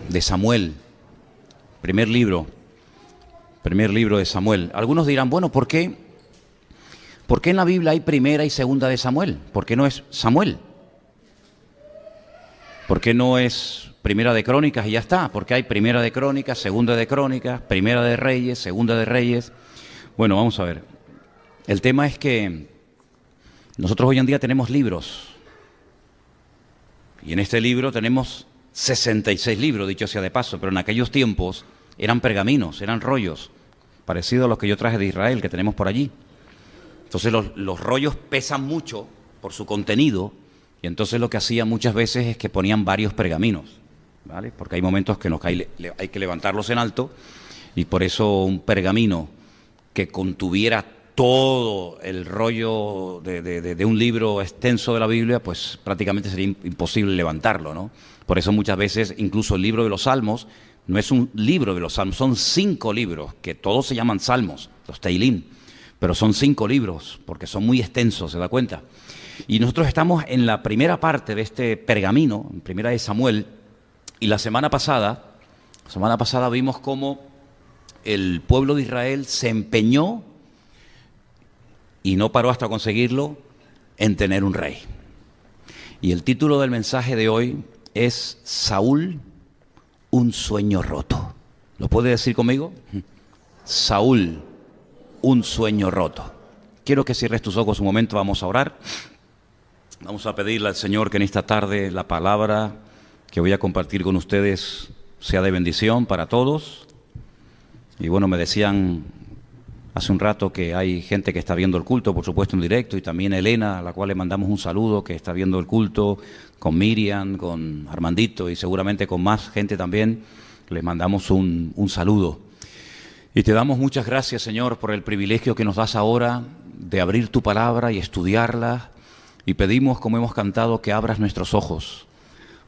de Samuel, primer libro de Samuel. Algunos dirán, bueno, ¿por qué en la Biblia hay primera y segunda de Samuel? ¿Por qué no es Samuel? ¿Por qué no es primera de Crónicas y ya está? ¿Por qué hay primera de Crónicas, segunda de Crónicas, primera de Reyes, segunda de Reyes? Bueno, vamos a ver. El tema es que nosotros hoy en día tenemos libros. Y en este libro tenemos 66 libros, dicho sea de paso, pero en aquellos tiempos eran pergaminos, eran rollos, parecidos a los que yo traje de Israel, que tenemos por allí. Entonces los rollos pesan mucho por su contenido, y entonces lo que hacían muchas veces es que ponían varios pergaminos, ¿vale? Porque hay momentos que hay que levantarlos en alto, y por eso un pergamino que contuviera todo el rollo de un libro extenso de la Biblia, pues prácticamente sería imposible levantarlo, ¿no? Por eso muchas veces incluso el libro de los Salmos no es un libro de los Salmos, son 5 libros, que todos se llaman Salmos, los Teilín, pero son 5 libros, porque son muy extensos, ¿se da cuenta? Y nosotros estamos en la primera parte de este pergamino, en primera de Samuel, y la semana pasada vimos cómo el pueblo de Israel se empeñó, y no paró hasta conseguirlo, en tener un rey. Y el título del mensaje de hoy es Saúl, un sueño roto. ¿Lo puede decir conmigo? Saúl, un sueño roto. Quiero que cierres tus ojos un momento, vamos a orar. Vamos a pedirle al Señor que en esta tarde la palabra que voy a compartir con ustedes sea de bendición para todos. Y bueno, me decían hace un rato que hay gente que está viendo el culto, por supuesto en directo, y también Elena, a la cual le mandamos un saludo, que está viendo el culto, con Miriam, con Armandito y seguramente con más gente también. Les mandamos un saludo. Y te damos muchas gracias, Señor, por el privilegio que nos das ahora de abrir tu palabra y estudiarla. Y pedimos, como hemos cantado, que abras nuestros ojos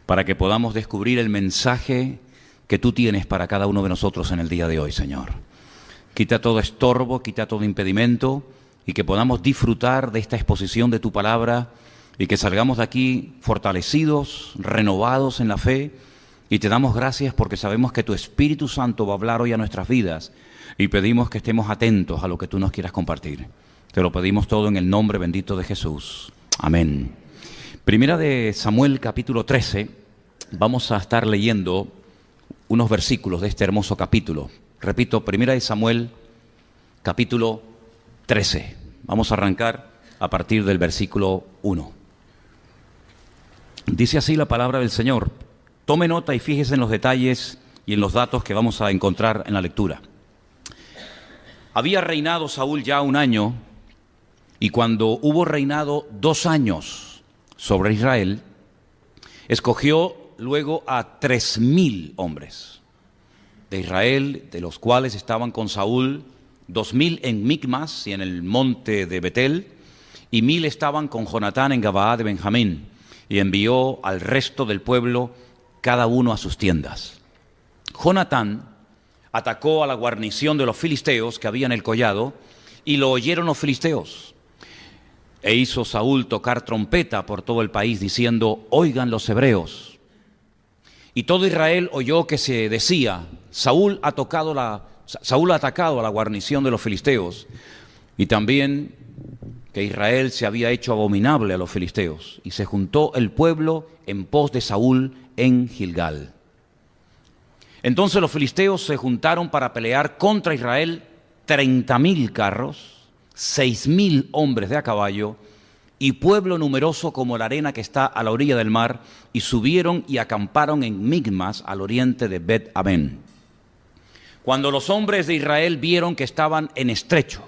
para que podamos descubrir el mensaje que tú tienes para cada uno de nosotros en el día de hoy, Señor. Quita todo estorbo, quita todo impedimento y que podamos disfrutar de esta exposición de tu palabra y que salgamos de aquí fortalecidos, renovados en la fe, y te damos gracias porque sabemos que tu Espíritu Santo va a hablar hoy a nuestras vidas y pedimos que estemos atentos a lo que tú nos quieras compartir. Te lo pedimos todo en el nombre bendito de Jesús. Amén. Primera de Samuel, capítulo 13, vamos a estar leyendo unos versículos de este hermoso capítulo. Repito, primera de Samuel, capítulo 13. Vamos a arrancar a partir del versículo 1. Dice así la palabra del Señor. Tome nota y fíjese en los detalles y en los datos que vamos a encontrar en la lectura. Había reinado Saúl ya 1 año, y cuando hubo reinado 2 años sobre Israel, escogió luego a 3,000 hombres de Israel, de los cuales estaban con Saúl 2,000 en Micmas y en el monte de Betel, y 1,000 estaban con Jonatán en Gabaa de Benjamín, y envió al resto del pueblo cada uno a sus tiendas. Jonatán atacó a la guarnición de los filisteos que había en el collado, y lo oyeron los filisteos. E hizo Saúl tocar trompeta por todo el país, diciendo: oigan los hebreos. Y todo Israel oyó que se decía: Saúl ha atacado a la guarnición de los filisteos, y también que Israel se había hecho abominable a los filisteos. Y se juntó el pueblo en pos de Saúl en Gilgal. Entonces los filisteos se juntaron para pelear contra Israel 30,000 carros, 6,000 hombres de a caballo y pueblo numeroso como la arena que está a la orilla del mar, y subieron y acamparon en Micmas al oriente de Bet-Aven. Cuando los hombres de Israel vieron que estaban en estrecho,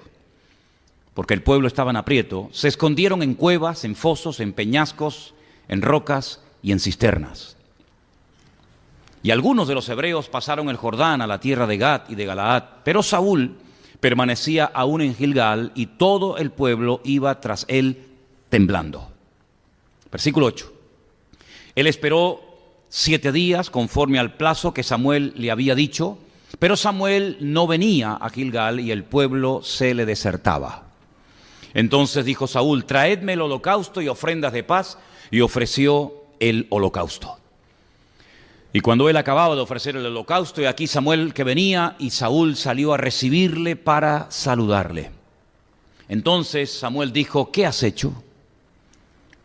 porque el pueblo estaba en aprieto, se escondieron en cuevas, en fosos, en peñascos, en rocas y en cisternas. Y algunos de los hebreos pasaron el Jordán a la tierra de Gad y de Galaad, pero Saúl permanecía aún en Gilgal, y todo el pueblo iba tras él temblando. Versículo 8. Él esperó 7 días conforme al plazo que Samuel le había dicho, pero Samuel no venía a Gilgal y el pueblo se le desertaba. Entonces dijo Saúl: traedme el holocausto y ofrendas de paz, y ofreció el holocausto. Y cuando él acababa de ofrecer el holocausto, y aquí Samuel que venía, y Saúl salió a recibirle para saludarle. Entonces Samuel dijo: ¿qué has hecho?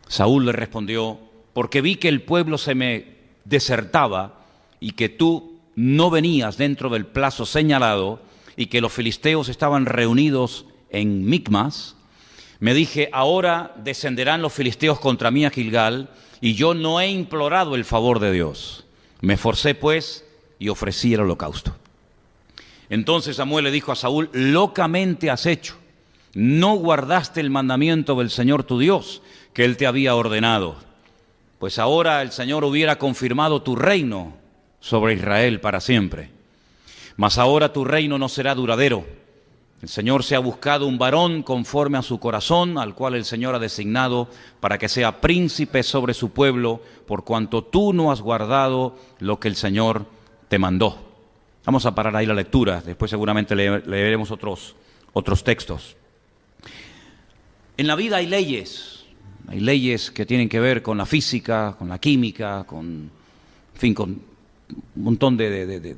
Saúl le respondió: porque vi que el pueblo se me desertaba y que tú no venías dentro del plazo señalado y que los filisteos estaban reunidos en Micmas. Me dije: ahora descenderán los filisteos contra mí a Gilgal, y yo no he implorado el favor de Dios. Me esforcé pues y ofrecí el holocausto. Entonces Samuel le dijo a Saúl: locamente has hecho. No guardaste el mandamiento del Señor tu Dios, que Él te había ordenado. Pues ahora el Señor hubiera confirmado tu reino sobre Israel para siempre. Mas ahora tu reino no será duradero. El Señor se ha buscado un varón conforme a su corazón, al cual el Señor ha designado para que sea príncipe sobre su pueblo, por cuanto tú no has guardado lo que el Señor te mandó. Vamos a parar ahí la lectura, después seguramente leeremos otros textos. En la vida hay leyes que tienen que ver con la física, con la química, con un montón de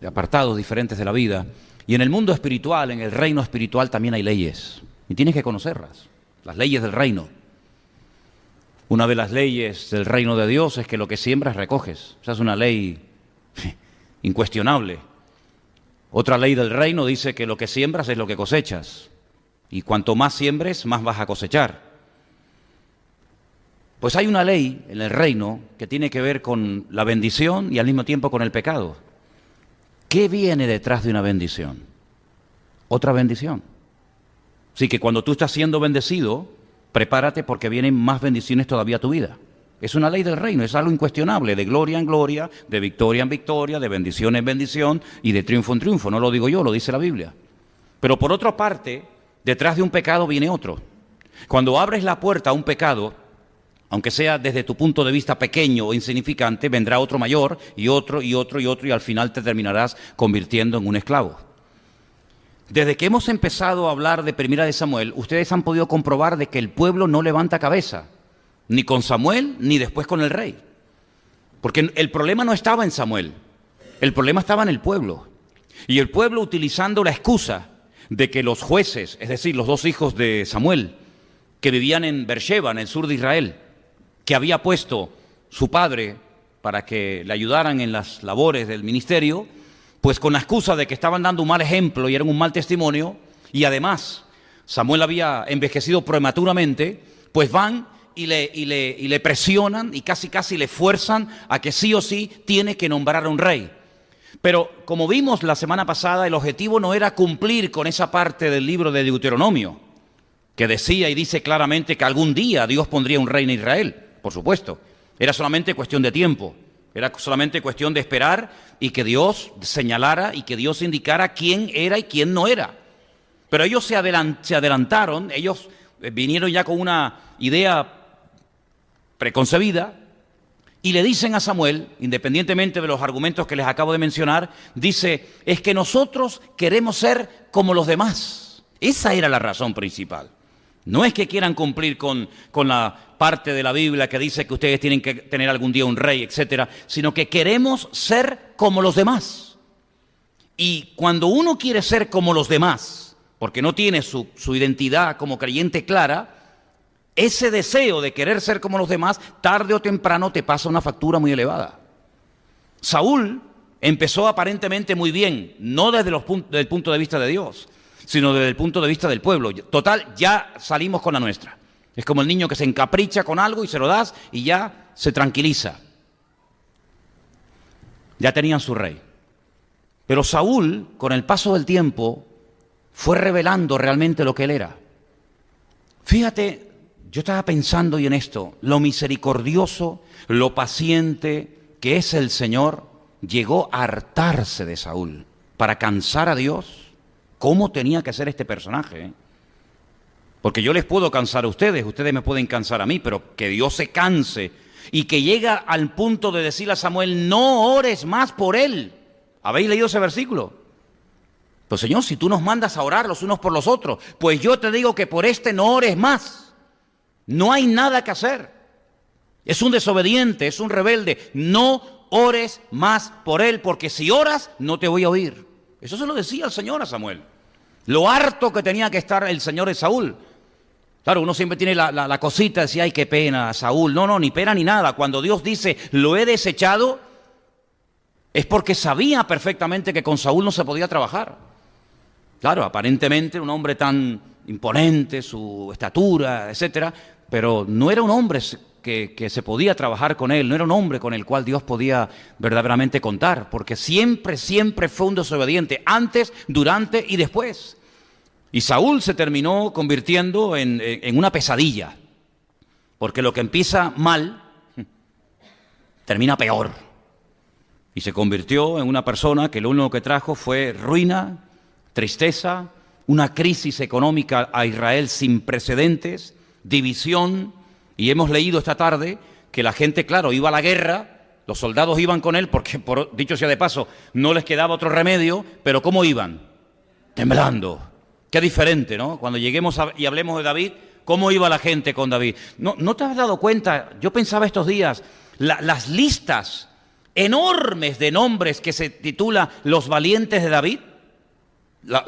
apartados diferentes de la vida. Y en el mundo espiritual, en el reino espiritual también hay leyes, y tienes que conocerlas, las leyes del reino. Una de las leyes del reino de Dios es que lo que siembras recoges. Esa es una ley incuestionable. Otra ley del reino dice que lo que siembras es lo que cosechas, y cuanto más siembres, más vas a cosechar. Pues hay una ley en el reino que tiene que ver con la bendición y al mismo tiempo con el pecado. ¿Qué viene detrás de una bendición? Otra bendición. Así que cuando tú estás siendo bendecido, prepárate porque vienen más bendiciones todavía a tu vida. Es una ley del reino, es algo incuestionable, de gloria en gloria, de victoria en victoria, de bendición en bendición y de triunfo en triunfo. No lo digo yo, lo dice la Biblia. Pero por otra parte, detrás de un pecado viene otro. Cuando abres la puerta a un pecado, aunque sea desde tu punto de vista pequeño o insignificante, vendrá otro mayor y otro y otro y otro, y al final te terminarás convirtiendo en un esclavo. Desde que hemos empezado a hablar de Primera de Samuel, ustedes han podido comprobar de que el pueblo no levanta cabeza, ni con Samuel ni después con el rey. Porque el problema no estaba en Samuel, el problema estaba en el pueblo. Y el pueblo, utilizando la excusa de que los jueces, es decir, los dos hijos de Samuel, que vivían en Beersheba, en el sur de Israel, que había puesto su padre para que le ayudaran en las labores del ministerio, pues con la excusa de que estaban dando un mal ejemplo y eran un mal testimonio, y además Samuel había envejecido prematuramente, pues van y le presionan y casi le fuerzan a que sí o sí tiene que nombrar a un rey. Pero como vimos la semana pasada, el objetivo no era cumplir con esa parte del libro de Deuteronomio, que decía y dice claramente que algún día Dios pondría un rey en Israel. Por supuesto, era solamente cuestión de tiempo, era solamente cuestión de esperar y que Dios señalara y que Dios indicara quién era y quién no era. Pero ellos se adelantaron, ellos vinieron ya con una idea preconcebida y le dicen a Samuel, independientemente de los argumentos que les acabo de mencionar, dice: es que nosotros queremos ser como los demás. Esa era la razón principal. No es que quieran cumplir con la parte de la Biblia que dice que ustedes tienen que tener algún día un rey, etcétera, sino que queremos ser como los demás. Y cuando uno quiere ser como los demás, porque no tiene su identidad como creyente clara, ese deseo de querer ser como los demás, tarde o temprano te pasa una factura muy elevada. Saúl empezó aparentemente muy bien, no desde el punto de vista de Dios, sino desde el punto de vista del pueblo. Total, ya salimos con la nuestra. Es como el niño que se encapricha con algo y se lo das y ya se tranquiliza. Ya tenían su rey. Pero Saúl, con el paso del tiempo, fue revelando realmente lo que él era. Fíjate, yo estaba pensando y en esto, lo misericordioso, lo paciente que es el Señor, llegó a hartarse de Saúl para cansar a Dios. ¿Cómo tenía que ser este personaje? Porque yo les puedo cansar a ustedes, ustedes me pueden cansar a mí, pero que Dios se canse y que llega al punto de decirle a Samuel: no ores más por él. ¿Habéis leído ese versículo? Pues Señor, si tú nos mandas a orar los unos por los otros, pues yo te digo que por este no ores más. No hay nada que hacer. Es un desobediente, es un rebelde. No ores más por él, porque si oras, no te voy a oír. Eso se lo decía el Señor a Samuel. Lo harto que tenía que estar el Señor de Saúl. Claro, uno siempre tiene la cosita de decir, ay, qué pena, Saúl. No, ni pena ni nada. Cuando Dios dice, lo he desechado, es porque sabía perfectamente que con Saúl no se podía trabajar. Claro, aparentemente un hombre tan imponente, su estatura, etcétera, pero no era un hombre que se podía trabajar con él, no era un hombre con el cual Dios podía verdaderamente contar, porque siempre fue un desobediente, antes, durante y después. Y Saúl se terminó convirtiendo en una pesadilla, porque lo que empieza mal, termina peor. Y se convirtió en una persona que lo único que trajo fue ruina, tristeza, una crisis económica a Israel sin precedentes, división. Y hemos leído esta tarde que la gente, claro, iba a la guerra, los soldados iban con él porque, dicho sea de paso, no les quedaba otro remedio, pero ¿cómo iban? Temblando. Qué diferente, ¿no? Cuando lleguemos y hablemos de David, ¿cómo iba la gente con David? ¿No te has dado cuenta? Yo pensaba estos días, las listas enormes de nombres que se titula Los Valientes de David,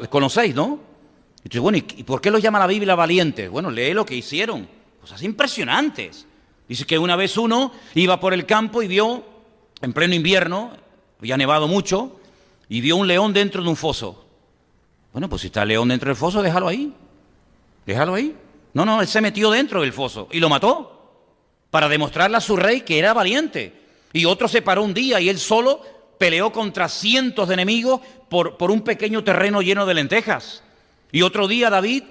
conocéis, ¿no? Entonces, bueno, ¿y por qué los llama la Biblia valientes? Bueno, lee lo que hicieron. Cosas impresionantes. Dice que una vez uno iba por el campo y vio, en pleno invierno, había nevado mucho, y vio un león dentro de un foso. Bueno, pues si está el león dentro del foso, déjalo ahí. Déjalo ahí. No, él se metió dentro del foso y lo mató para demostrarle a su rey que era valiente. Y otro se paró un día y él solo peleó contra cientos de enemigos por un pequeño terreno lleno de lentejas. Y otro día David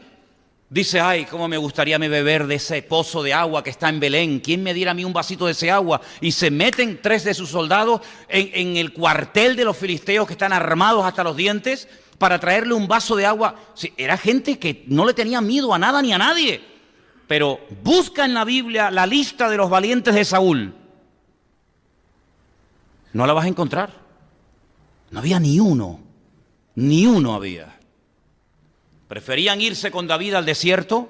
dice, ay, cómo me gustaría beber de ese pozo de agua que está en Belén. ¿Quién me diera a mí un vasito de ese agua? Y se meten 3 de sus soldados en el cuartel de los filisteos que están armados hasta los dientes para traerle un vaso de agua. Sí, era gente que no le tenía miedo a nada ni a nadie. Pero busca en la Biblia la lista de los valientes de Saúl. No la vas a encontrar. No había ni uno había. Preferían irse con David al desierto,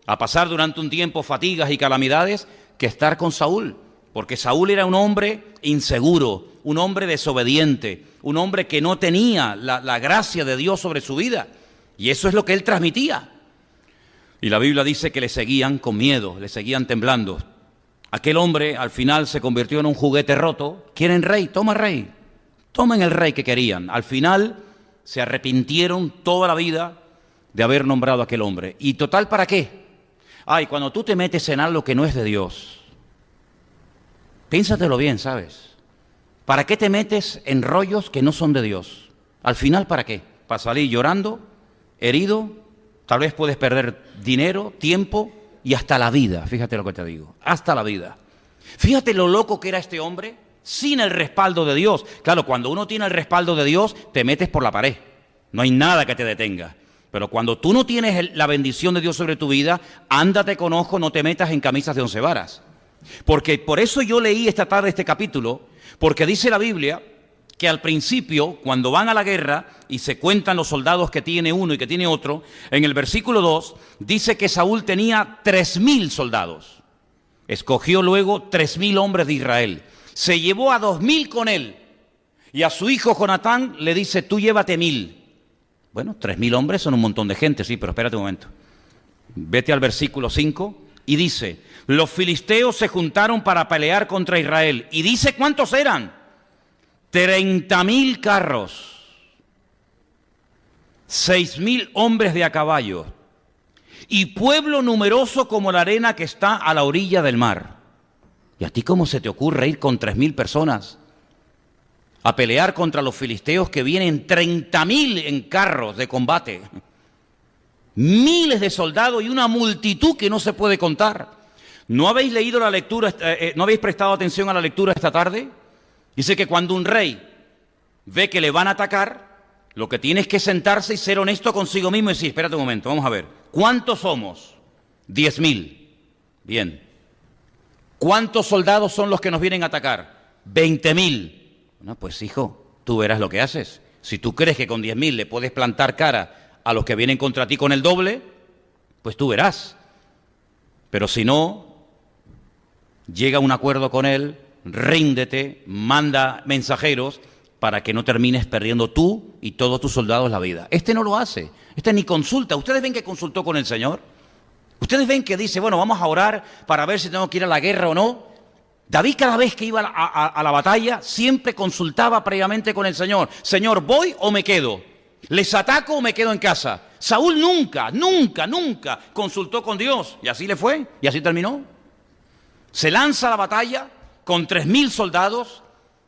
a pasar durante un tiempo fatigas y calamidades, que estar con Saúl, porque Saúl era un hombre inseguro, un hombre desobediente, un hombre que no tenía la gracia de Dios sobre su vida, y eso es lo que él transmitía. Y la Biblia dice que le seguían con miedo, le seguían temblando. Aquel hombre al final se convirtió en un juguete roto. ¿Quieren rey? Toma rey. Tomen el rey que querían. Al final se arrepintieron toda la vida de haber nombrado a aquel hombre. ¿Y total para qué? Ay, cuando tú te metes en algo que no es de Dios, piénsatelo bien, ¿sabes? ¿Para qué te metes en rollos que no son de Dios? Al final, ¿para qué? ¿Para salir llorando, herido? Tal vez puedes perder dinero, tiempo y hasta la vida. Fíjate lo que te digo, hasta la vida. Fíjate lo loco que era este hombre sin el respaldo de Dios. Claro, cuando uno tiene el respaldo de Dios, te metes por la pared. No hay nada que te detenga. Pero cuando tú no tienes la bendición de Dios sobre tu vida, ándate con ojo, no te metas en camisas de 11 varas. Porque por eso yo leí esta tarde este capítulo, porque dice la Biblia que al principio, cuando van a la guerra y se cuentan los soldados que tiene uno y que tiene otro, en el versículo 2 dice que Saúl tenía 3.000 soldados. Escogió luego 3.000 hombres de Israel. Se llevó a 2.000 con él. Y a su hijo Jonatán le dice, tú llévate 1.000. Bueno, 3.000 hombres son un montón de gente, sí, pero espérate un momento. Vete al versículo 5 y dice, los filisteos se juntaron para pelear contra Israel. Y dice cuántos eran. 30.000 carros, 6.000 hombres de a caballo y pueblo numeroso como la arena que está a la orilla del mar. ¿Y a ti cómo se te ocurre ir con 3.000 personas a pelear contra los filisteos que vienen 30.000 en carros de combate? Miles de soldados y una multitud que no se puede contar. ¿No habéis leído la lectura, no habéis prestado atención a la lectura esta tarde? Dice que cuando un rey ve que le van a atacar, lo que tiene es que sentarse y ser honesto consigo mismo y decir, espérate un momento, vamos a ver, ¿cuántos somos? 10.000. Bien. ¿Cuántos soldados son los que nos vienen a atacar? 20.000. Bueno, pues hijo, tú verás lo que haces. Si tú crees que con 10.000 le puedes plantar cara a los que vienen contra ti con el doble, pues tú verás. Pero si no, llega a un acuerdo con él, ríndete, manda mensajeros para que no termines perdiendo tú y todos tus soldados la vida. Este no lo hace, este ni consulta. ¿Ustedes ven que consultó con el Señor? ¿Ustedes ven que dice, bueno, vamos a orar para ver si tengo que ir a la guerra o no? David cada vez que iba a la batalla siempre consultaba previamente con el Señor. Señor, ¿voy o me quedo? ¿Les ataco o me quedo en casa? Saúl nunca consultó con Dios. Y así le fue, y así terminó. Se lanza a la batalla con 3.000 soldados.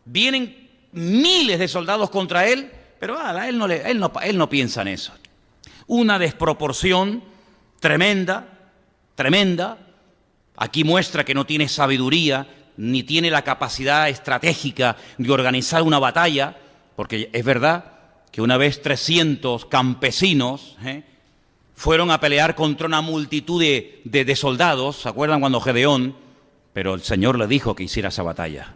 Vienen miles de soldados contra él, pero él no piensa en eso. Una desproporción tremenda. Aquí muestra que no tiene sabiduría, ni tiene la capacidad estratégica de organizar una batalla, porque es verdad que una vez 300 campesinos fueron a pelear contra una multitud de soldados. ¿Se acuerdan cuando Gedeón? Pero el Señor le dijo que hiciera esa batalla.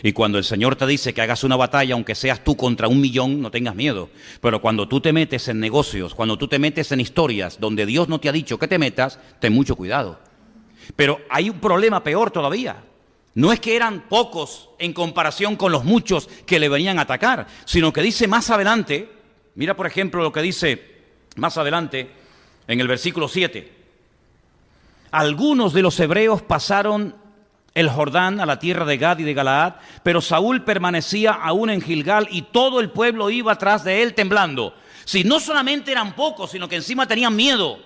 Y cuando el Señor te dice que hagas una batalla, aunque seas tú contra 1.000.000, no tengas miedo. Pero cuando tú te metes en negocios, cuando tú te metes en historias donde Dios no te ha dicho que te metas, ten mucho cuidado. Pero hay un problema peor todavía. No es que eran pocos en comparación con los muchos que le venían a atacar, sino que dice más adelante, mira por ejemplo lo que dice más adelante en el versículo 7. Algunos de los hebreos pasaron el Jordán a la tierra de Gad y de Galaad, pero Saúl permanecía aún en Gilgal y todo el pueblo iba tras de él temblando. Si no solamente eran pocos, sino que encima tenían miedo.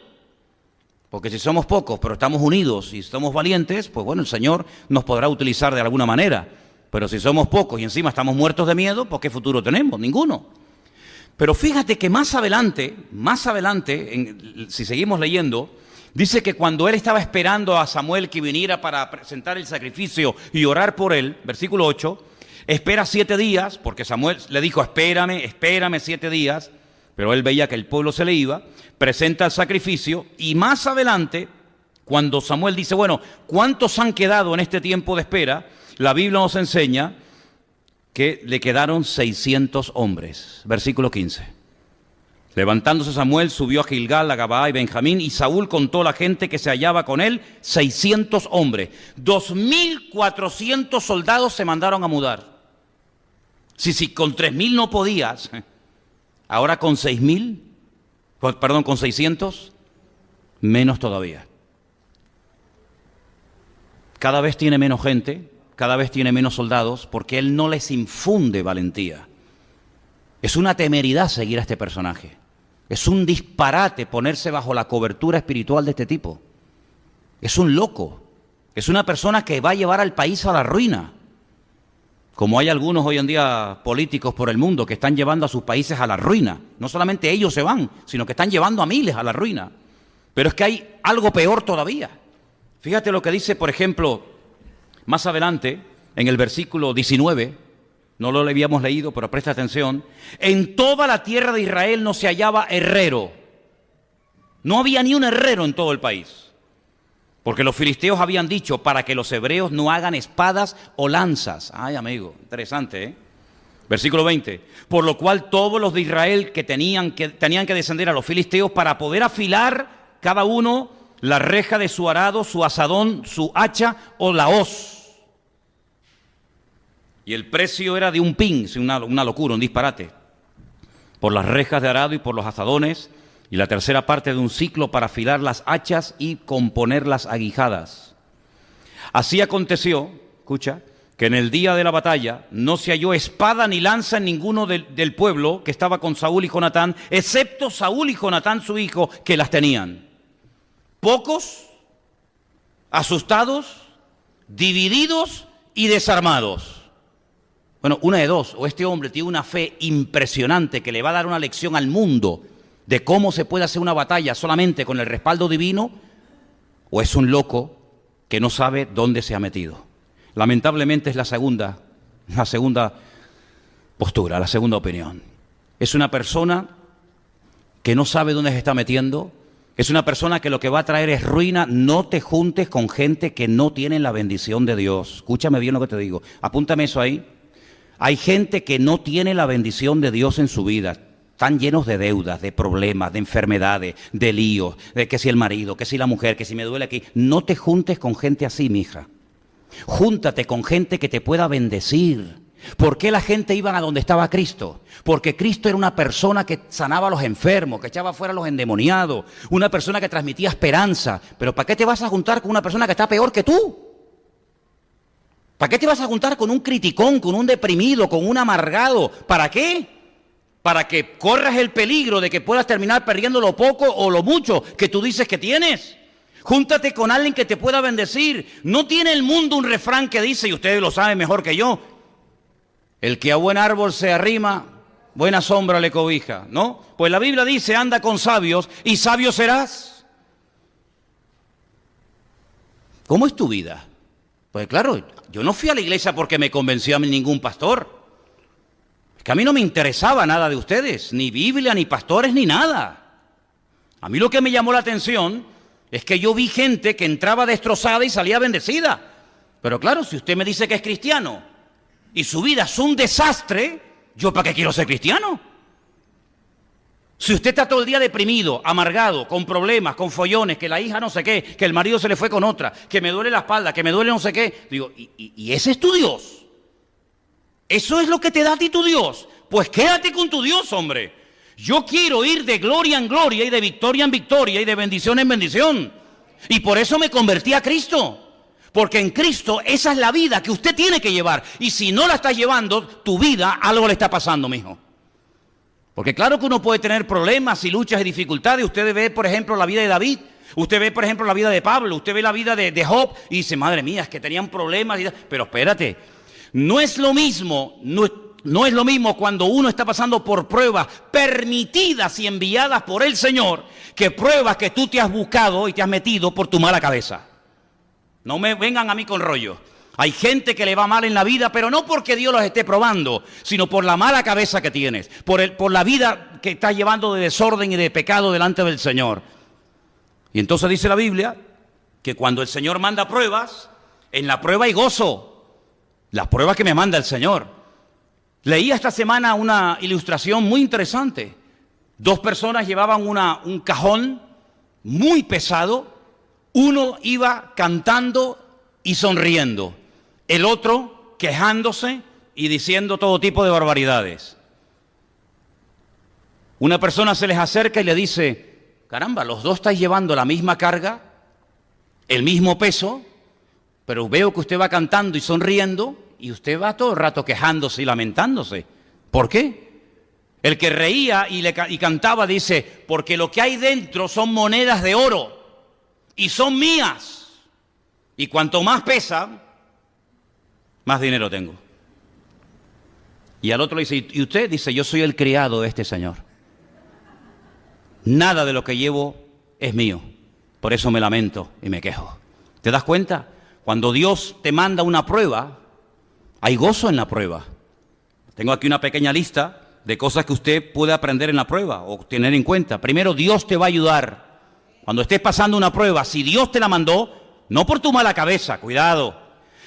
Porque si somos pocos, pero estamos unidos y somos valientes, pues bueno, el Señor nos podrá utilizar de alguna manera. Pero si somos pocos y encima estamos muertos de miedo, pues ¿qué futuro tenemos? Ninguno. Pero fíjate que más adelante, si seguimos leyendo, dice que cuando él estaba esperando a Samuel que viniera para presentar el sacrificio y orar por él, versículo 8, espera 7 días, porque Samuel le dijo, espérame 7 días, pero él veía que el pueblo se le iba, presenta el sacrificio, y más adelante, cuando Samuel dice, bueno, ¿cuántos han quedado en este tiempo de espera? La Biblia nos enseña que le quedaron 600 hombres, versículo 15. Levantándose Samuel, subió a Gilgal, a Gabaa y Benjamín, y Saúl contó a la gente que se hallaba con él, 600 hombres. 2.400 soldados se mandaron a mudar. Si con 3.000 no podías, ahora con 600, menos todavía. Cada vez tiene menos gente, cada vez tiene menos soldados, porque él no les infunde valentía. Es una temeridad seguir a este personaje. Es un disparate ponerse bajo la cobertura espiritual de este tipo. Es un loco. Es una persona que va a llevar al país a la ruina. Como hay algunos hoy en día políticos por el mundo que están llevando a sus países a la ruina. No solamente ellos se van, sino que están llevando a miles a la ruina. Pero es que hay algo peor todavía. Fíjate lo que dice, por ejemplo, más adelante, en el versículo 19, no lo habíamos leído, pero presta atención. En toda la tierra de Israel no se hallaba herrero. No había ni un herrero en todo el país. Porque los filisteos habían dicho para que los hebreos no hagan espadas o lanzas. Ay, amigo, interesante, ¿eh? Versículo 20. Por lo cual todos los de Israel que tenían que descender a los filisteos para poder afilar cada uno la reja de su arado, su asadón, su hacha o la hoz. Y el precio era de un pin, una locura, un disparate. Por las rejas de arado y por los azadones, y la tercera parte de un ciclo para afilar las hachas y componer las aguijadas. Así aconteció, escucha, que en el día de la batalla no se halló espada ni lanza en ninguno del pueblo que estaba con Saúl y Jonatán, excepto Saúl y Jonatán su hijo, que las tenían. Pocos, asustados, divididos y desarmados. Bueno, una de dos, o este hombre tiene una fe impresionante que le va a dar una lección al mundo de cómo se puede hacer una batalla solamente con el respaldo divino, o es un loco que no sabe dónde se ha metido. Lamentablemente es la segunda postura, la segunda opinión. Es una persona que no sabe dónde se está metiendo, es una persona que lo que va a traer es ruina. No te juntes con gente que no tiene la bendición de Dios. Escúchame bien lo que te digo, apúntame eso ahí. Hay gente que no tiene la bendición de Dios en su vida. Están llenos de deudas, de problemas, de enfermedades, de líos, de que si el marido, que si la mujer, que si me duele aquí. No te juntes con gente así, mija. Júntate con gente que te pueda bendecir. ¿Por qué la gente iba a donde estaba Cristo? Porque Cristo era una persona que sanaba a los enfermos, que echaba fuera a los endemoniados, una persona que transmitía esperanza. Pero ¿para qué te vas a juntar con una persona que está peor que tú? ¿Para qué te vas a juntar con un criticón, con un deprimido, con un amargado? ¿Para qué? Para que corras el peligro de que puedas terminar perdiendo lo poco o lo mucho que tú dices que tienes. Júntate con alguien que te pueda bendecir. No tiene el mundo un refrán que dice, y ustedes lo saben mejor que yo, el que a buen árbol se arrima, buena sombra le cobija, ¿no? Pues la Biblia dice, anda con sabios y sabio serás. ¿Cómo es tu vida? Pues claro, yo no fui a la iglesia porque me convenció a mí ningún pastor. Es que a mí no me interesaba nada de ustedes, ni Biblia, ni pastores, ni nada. A mí lo que me llamó la atención es que yo vi gente que entraba destrozada y salía bendecida. Pero claro, si usted me dice que es cristiano y su vida es un desastre, ¿yo para qué quiero ser cristiano? Si usted está todo el día deprimido, amargado, con problemas, con follones, que la hija no sé qué, que el marido se le fue con otra, que me duele la espalda, que me duele no sé qué, digo, ¿y ese es tu Dios? ¿Eso es lo que te da a ti tu Dios? Pues quédate con tu Dios, hombre. Yo quiero ir de gloria en gloria y de victoria en victoria y de bendición en bendición. Y por eso me convertí a Cristo. Porque en Cristo esa es la vida que usted tiene que llevar. Y si no la estás llevando, tu vida, algo le está pasando, mijo. Porque claro que uno puede tener problemas y luchas y dificultades. Usted ve, por ejemplo, la vida de David. Usted ve, por ejemplo, la vida de Pablo. Usted ve la vida de Job y dice, madre mía, es que tenían problemas. Pero espérate, no es lo mismo, no es lo mismo cuando uno está pasando por pruebas permitidas y enviadas por el Señor que pruebas que tú te has buscado y te has metido por tu mala cabeza. No me vengan a mí con rollo. Hay gente que le va mal en la vida, pero no porque Dios los esté probando, sino por la mala cabeza que tienes, por la vida que estás llevando de desorden y de pecado delante del Señor. Y entonces dice la Biblia que cuando el Señor manda pruebas, en la prueba hay gozo. Las pruebas que me manda el Señor. Leí esta semana una ilustración muy interesante. 2 personas llevaban un cajón muy pesado. Uno iba cantando y sonriendo. El otro quejándose y diciendo todo tipo de barbaridades. Una persona se les acerca y le dice, caramba, los dos estáis llevando la misma carga, el mismo peso, pero veo que usted va cantando y sonriendo y usted va todo el rato quejándose y lamentándose. ¿Por qué? El que reía y cantaba dice, porque lo que hay dentro son monedas de oro y son mías. Y cuanto más pesa, más dinero tengo. Y al otro le dice, ¿y usted? Dice, yo soy el criado de este señor. Nada de lo que llevo es mío. Por eso me lamento y me quejo. ¿Te das cuenta? Cuando Dios te manda una prueba, hay gozo en la prueba. Tengo aquí una pequeña lista de cosas que usted puede aprender en la prueba o tener en cuenta. Primero, Dios te va a ayudar. Cuando estés pasando una prueba, si Dios te la mandó, no por tu mala cabeza, cuidado.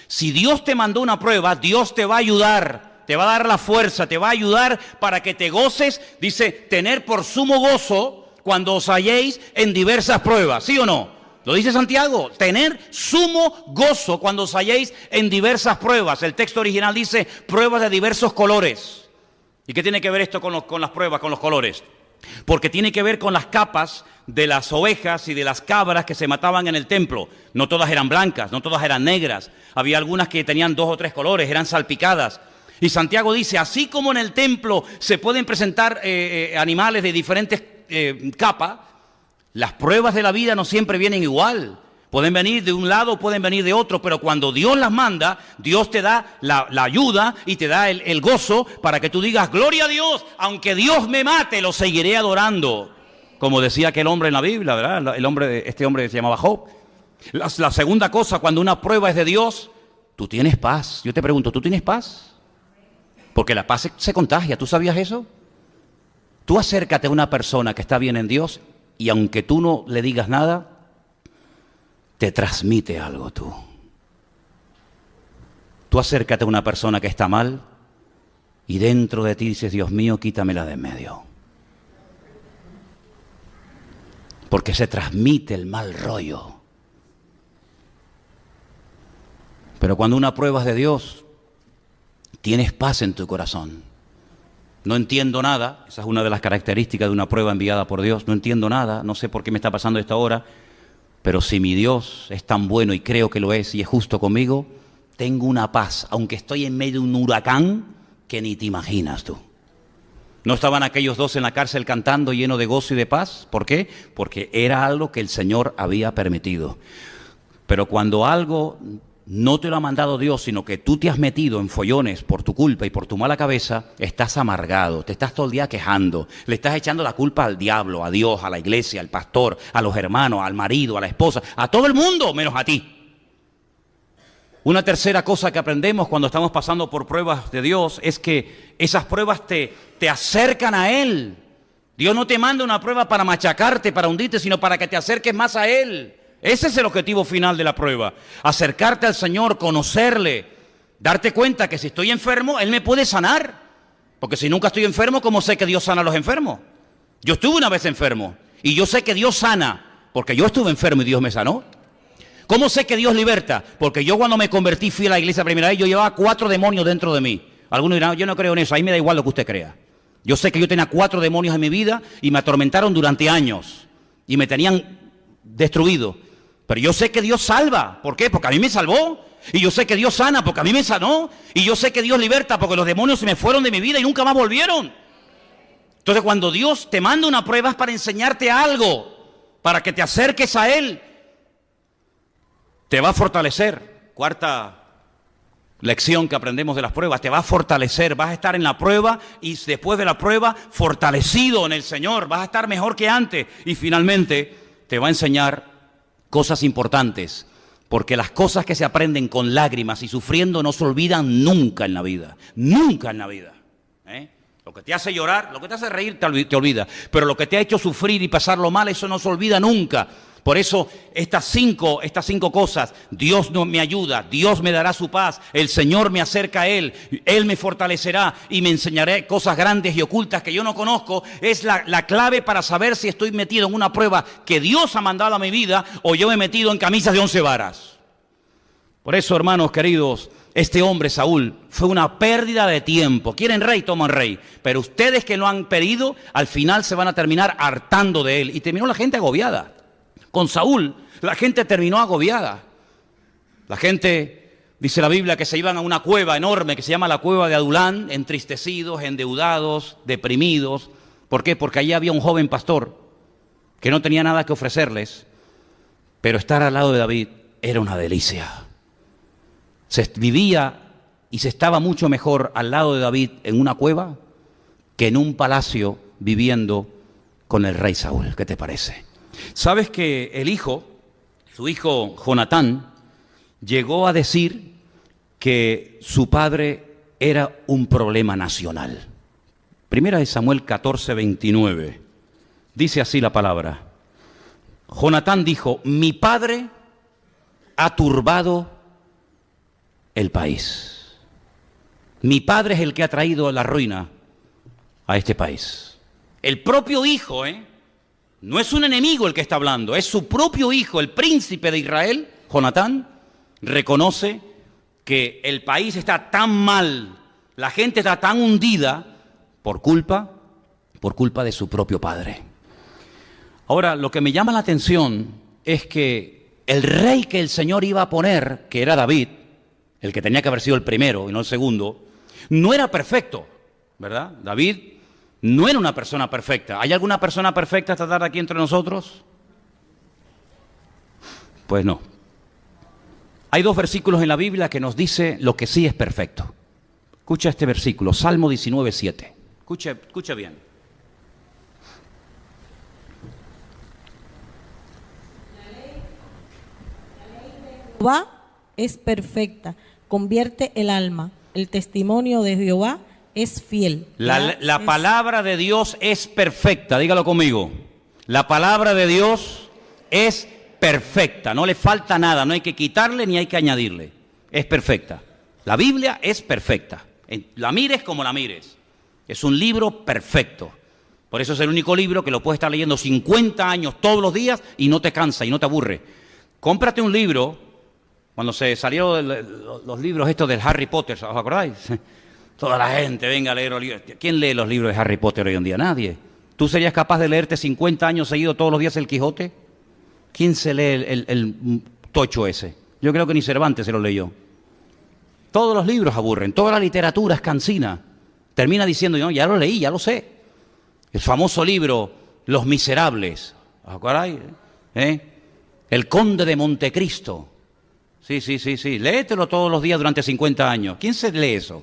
Si Dios te mandó una prueba, Dios te va a ayudar, te va a dar la fuerza, te va a ayudar para que te goces. Dice, tener por sumo gozo cuando os halléis en diversas pruebas, ¿sí o no? Lo dice Santiago, tener sumo gozo cuando os halléis en diversas pruebas. El texto original dice pruebas de diversos colores. ¿Y qué tiene que ver esto con las pruebas, con los colores? Porque tiene que ver con las capas de las ovejas y de las cabras que se mataban en el templo. No todas eran blancas, no todas eran negras. Había algunas que tenían 2 o 3 colores, eran salpicadas. Y Santiago dice, así como en el templo se pueden presentar animales de diferentes capas, las pruebas de la vida no siempre vienen igual. Pueden venir de un lado, pueden venir de otro, pero cuando Dios las manda, Dios te da la ayuda y te da el gozo para que tú digas, gloria a Dios, aunque Dios me mate, lo seguiré adorando. Como decía aquel hombre en la Biblia, ¿verdad? Este hombre se llamaba Job. La segunda cosa, cuando una prueba es de Dios, tú tienes paz. Yo te pregunto, ¿tú tienes paz? Porque la paz se contagia, ¿tú sabías eso? Tú acércate a una persona que está bien en Dios y aunque tú no le digas nada, te transmite algo tú. Tú acércate a una persona que está mal y dentro de ti dices, Dios mío, quítamela de en medio. Porque se transmite el mal rollo. Pero cuando una prueba es de Dios, tienes paz en tu corazón. No entiendo nada, esa es una de las características de una prueba enviada por Dios. No entiendo nada, no sé por qué me está pasando esta hora, pero si mi Dios es tan bueno y creo que lo es y es justo conmigo, tengo una paz, aunque estoy en medio de un huracán que ni te imaginas tú. ¿No estaban aquellos dos en la cárcel cantando lleno de gozo y de paz? ¿Por qué? Porque era algo que el Señor había permitido. Pero cuando algo no te lo ha mandado Dios, sino que tú te has metido en follones por tu culpa y por tu mala cabeza, estás amargado, te estás todo el día quejando, le estás echando la culpa al diablo, a Dios, a la iglesia, al pastor, a los hermanos, al marido, a la esposa, a todo el mundo menos a ti. Una tercera cosa que aprendemos cuando estamos pasando por pruebas de Dios es que esas pruebas te acercan a Él. Dios no te manda una prueba para machacarte, para hundirte, sino para que te acerques más a Él. Ese es el objetivo final de la prueba. Acercarte al Señor, conocerle, darte cuenta que si estoy enfermo, Él me puede sanar. Porque si nunca estoy enfermo, ¿cómo sé que Dios sana a los enfermos? Yo estuve una vez enfermo y yo sé que Dios sana, porque yo estuve enfermo y Dios me sanó. ¿Cómo sé que Dios liberta? Porque yo cuando me convertí, fui a la iglesia primera vez, yo llevaba 4 demonios dentro de mí. Algunos dirán, yo no creo en eso, ahí me da igual lo que usted crea. Yo sé que yo tenía 4 demonios en mi vida y me atormentaron durante años y me tenían destruido. Pero yo sé que Dios salva. ¿Por qué? Porque a mí me salvó. Y yo sé que Dios sana porque a mí me sanó. Y yo sé que Dios liberta porque los demonios se me fueron de mi vida y nunca más volvieron. Entonces cuando Dios te manda una prueba es para enseñarte algo, para que te acerques a Él. Te va a fortalecer. Cuarta lección que aprendemos de las pruebas, te va a fortalecer. Vas a estar en la prueba y después de la prueba fortalecido en el Señor. Vas a estar mejor que antes. Y finalmente te va a enseñar cosas importantes. Porque las cosas que se aprenden con lágrimas y sufriendo no se olvidan nunca en la vida. Nunca en la vida. Lo que te hace llorar, lo que te hace reír te olvida. Pero lo que te ha hecho sufrir y pasarlo mal, eso no se olvida nunca. Por eso estas cinco cosas, Dios me ayuda, Dios me dará su paz, el Señor me acerca a Él, Él me fortalecerá y me enseñaré cosas grandes y ocultas que yo no conozco, es la clave para saber si estoy metido en una prueba que Dios ha mandado a mi vida o yo me he metido en camisas de 11 varas. Por eso, hermanos queridos, este hombre, Saúl, fue una pérdida de tiempo. Quieren rey, toman rey. Pero ustedes que lo han pedido, al final se van a terminar hartando de él. Y terminó la gente agobiada. Con Saúl, la gente terminó agobiada. La gente, dice la Biblia, que se iban a una cueva enorme que se llama la cueva de Adulán, entristecidos, endeudados, deprimidos. ¿Por qué? Porque allí había un joven pastor que no tenía nada que ofrecerles, pero estar al lado de David era una delicia. Se vivía y se estaba mucho mejor al lado de David en una cueva que en un palacio viviendo con el rey Saúl. ¿Qué te parece? ¿Sabes que su hijo Jonatán, llegó a decir que su padre era un problema nacional? Primera de Samuel 14:29. Dice así la palabra. Jonatán dijo, mi padre ha turbado el país. Mi padre es el que ha traído la ruina a este país. El propio hijo, no es un enemigo el que está hablando, es su propio hijo, el príncipe de Israel, Jonatán, reconoce que el país está tan mal, la gente está tan hundida por culpa de su propio padre. Ahora, lo que me llama la atención es que el rey que el Señor iba a poner, que era David, el que tenía que haber sido el primero y no el segundo, no era perfecto, ¿verdad? David no era una persona perfecta. ¿Hay alguna persona perfecta esta tarde aquí entre nosotros? Pues no. Hay 2 versículos en la Biblia que nos dice lo que sí es perfecto. Escucha este versículo, Salmo 19:7. Escucha bien. La ley de Jehová es perfecta, convierte el alma. El testimonio de Jehová es fiel. La palabra de Dios es perfecta, dígalo conmigo. La palabra de Dios es perfecta, no le falta nada, no hay que quitarle ni hay que añadirle. Es perfecta. La Biblia es perfecta. La mires como la mires. Es un libro perfecto. Por eso es el único libro que lo puedes estar leyendo 50 años todos los días y no te cansa y no te aburre. Cómprate un libro Cuando se salieron los libros estos del Harry Potter, ¿os acordáis? Toda la gente, venga a leer los libros. ¿Quién lee los libros de Harry Potter hoy en día? Nadie. ¿Tú serías capaz de leerte 50 años seguidos todos los días el Quijote? ¿Quién se lee el tocho ese? Yo creo que ni Cervantes se lo leyó. Todos los libros aburren, toda la literatura es cansina. Termina diciendo, no, ya lo leí, ya lo sé. El famoso libro Los Miserables, ¿os acordáis? El Conde de Montecristo. Sí, léetelo todos los días durante 50 años. ¿Quién se lee eso?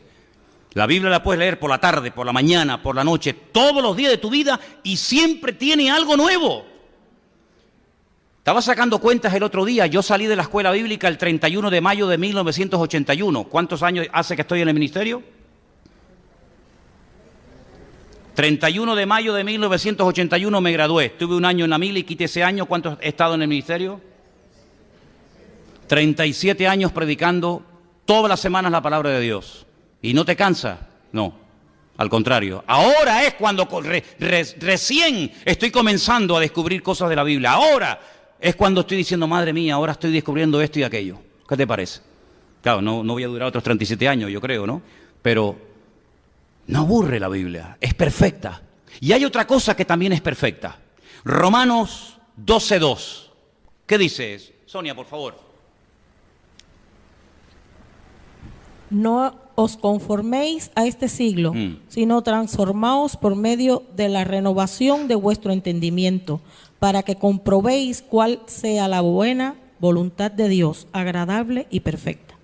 La Biblia la puedes leer por la tarde, por la mañana, por la noche, todos los días de tu vida y siempre tiene algo nuevo. Estaba sacando cuentas el otro día. Yo salí de la escuela bíblica el 31 de mayo de 1981. ¿Cuántos años hace que estoy en el ministerio? 31 de mayo de 1981 me gradué. Estuve un año en la mili y quité ese año. ¿Cuánto he estado en el ministerio? 37 años predicando todas las semanas la palabra de Dios. ¿Y no te cansa? No, al contrario. Ahora es cuando recién estoy comenzando a descubrir cosas de la Biblia. Ahora es cuando estoy diciendo, madre mía, ahora estoy descubriendo esto y aquello. ¿Qué te parece? Claro, no voy a durar otros 37 años, yo creo, ¿no? Pero no aburre la Biblia, es perfecta. Y hay otra cosa que también es perfecta. Romanos 12:2. ¿Qué dice? Sonia, por favor. No os conforméis a este siglo, sino transformaos por medio de la renovación de vuestro entendimiento, para que comprobéis cuál sea la buena voluntad de Dios, agradable y perfecta.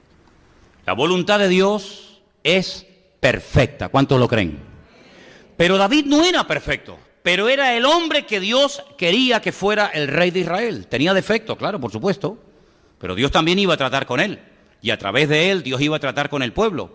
La voluntad de Dios es perfecta. ¿Cuántos lo creen? Pero David no era perfecto, pero era el hombre que Dios quería que fuera el rey de Israel. Tenía defectos, claro, por supuesto, pero Dios también iba a tratar con él. Y a través de él, Dios iba a tratar con el pueblo.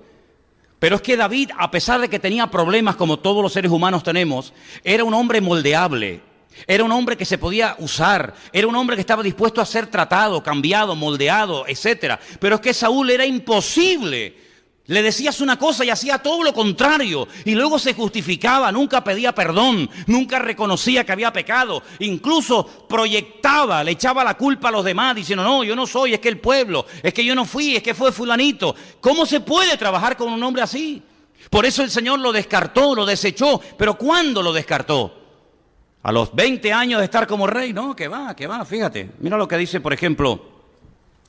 Pero es que David, a pesar de que tenía problemas como todos los seres humanos tenemos, era un hombre moldeable. Era un hombre que se podía usar. Era un hombre que estaba dispuesto a ser tratado, cambiado, moldeado, etc. Pero es que Saúl era imposible. Le decías una cosa y hacía todo lo contrario. Y luego se justificaba, nunca pedía perdón, nunca reconocía que había pecado. Incluso proyectaba, le echaba la culpa a los demás, diciendo, no, yo no soy, es que el pueblo, es que yo no fui, es que fue fulanito. ¿Cómo se puede trabajar con un hombre así? Por eso el Señor lo descartó, lo desechó. ¿Pero cuándo lo descartó? A los 20 años de estar como rey. No, que va, fíjate. Mira lo que dice, por ejemplo,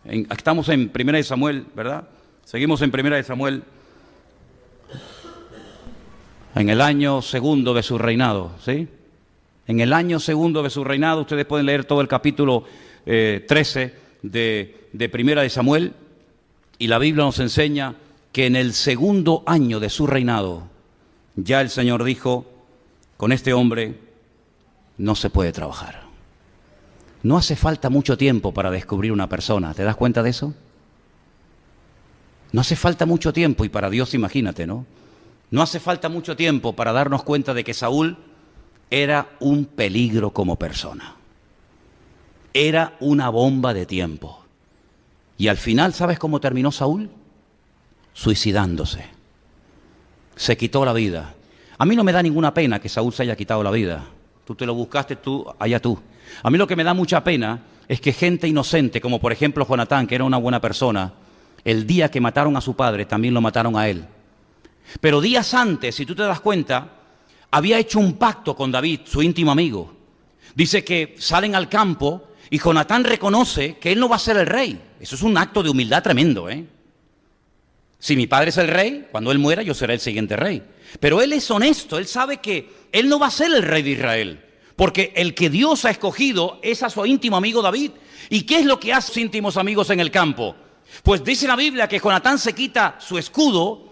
estamos en 1 Samuel, ¿verdad? Seguimos en 1 Samuel, en el año segundo de su reinado, ¿sí? En el año segundo de su reinado, ustedes pueden leer todo el capítulo 13 de 1 Samuel, y la Biblia nos enseña que en el segundo año de su reinado, ya el Señor dijo, con este hombre no se puede trabajar. No hace falta mucho tiempo para descubrir una persona, ¿te das cuenta de eso? No hace falta mucho tiempo, y para Dios imagínate, ¿no? No hace falta mucho tiempo para darnos cuenta de que Saúl era un peligro como persona. Era una bomba de tiempo. Y al final, ¿sabes cómo terminó Saúl? Suicidándose. Se quitó la vida. A mí no me da ninguna pena que Saúl se haya quitado la vida. Tú te lo buscaste, allá tú. A mí lo que me da mucha pena es que gente inocente, como por ejemplo Jonatán, que era una buena persona, el día que mataron a su padre, también lo mataron a él. Pero días antes, si tú te das cuenta, había hecho un pacto con David, su íntimo amigo. Dice que salen al campo y Jonatán reconoce que él no va a ser el rey. Eso es un acto de humildad tremendo, ¿eh? Si mi padre es el rey, cuando él muera yo seré el siguiente rey. Pero él es honesto, él sabe que él no va a ser el rey de Israel. Porque el que Dios ha escogido es a su íntimo amigo David. ¿Y qué es lo que hacen sus íntimos amigos en el campo? Pues dice la Biblia que Jonatán se quita su escudo,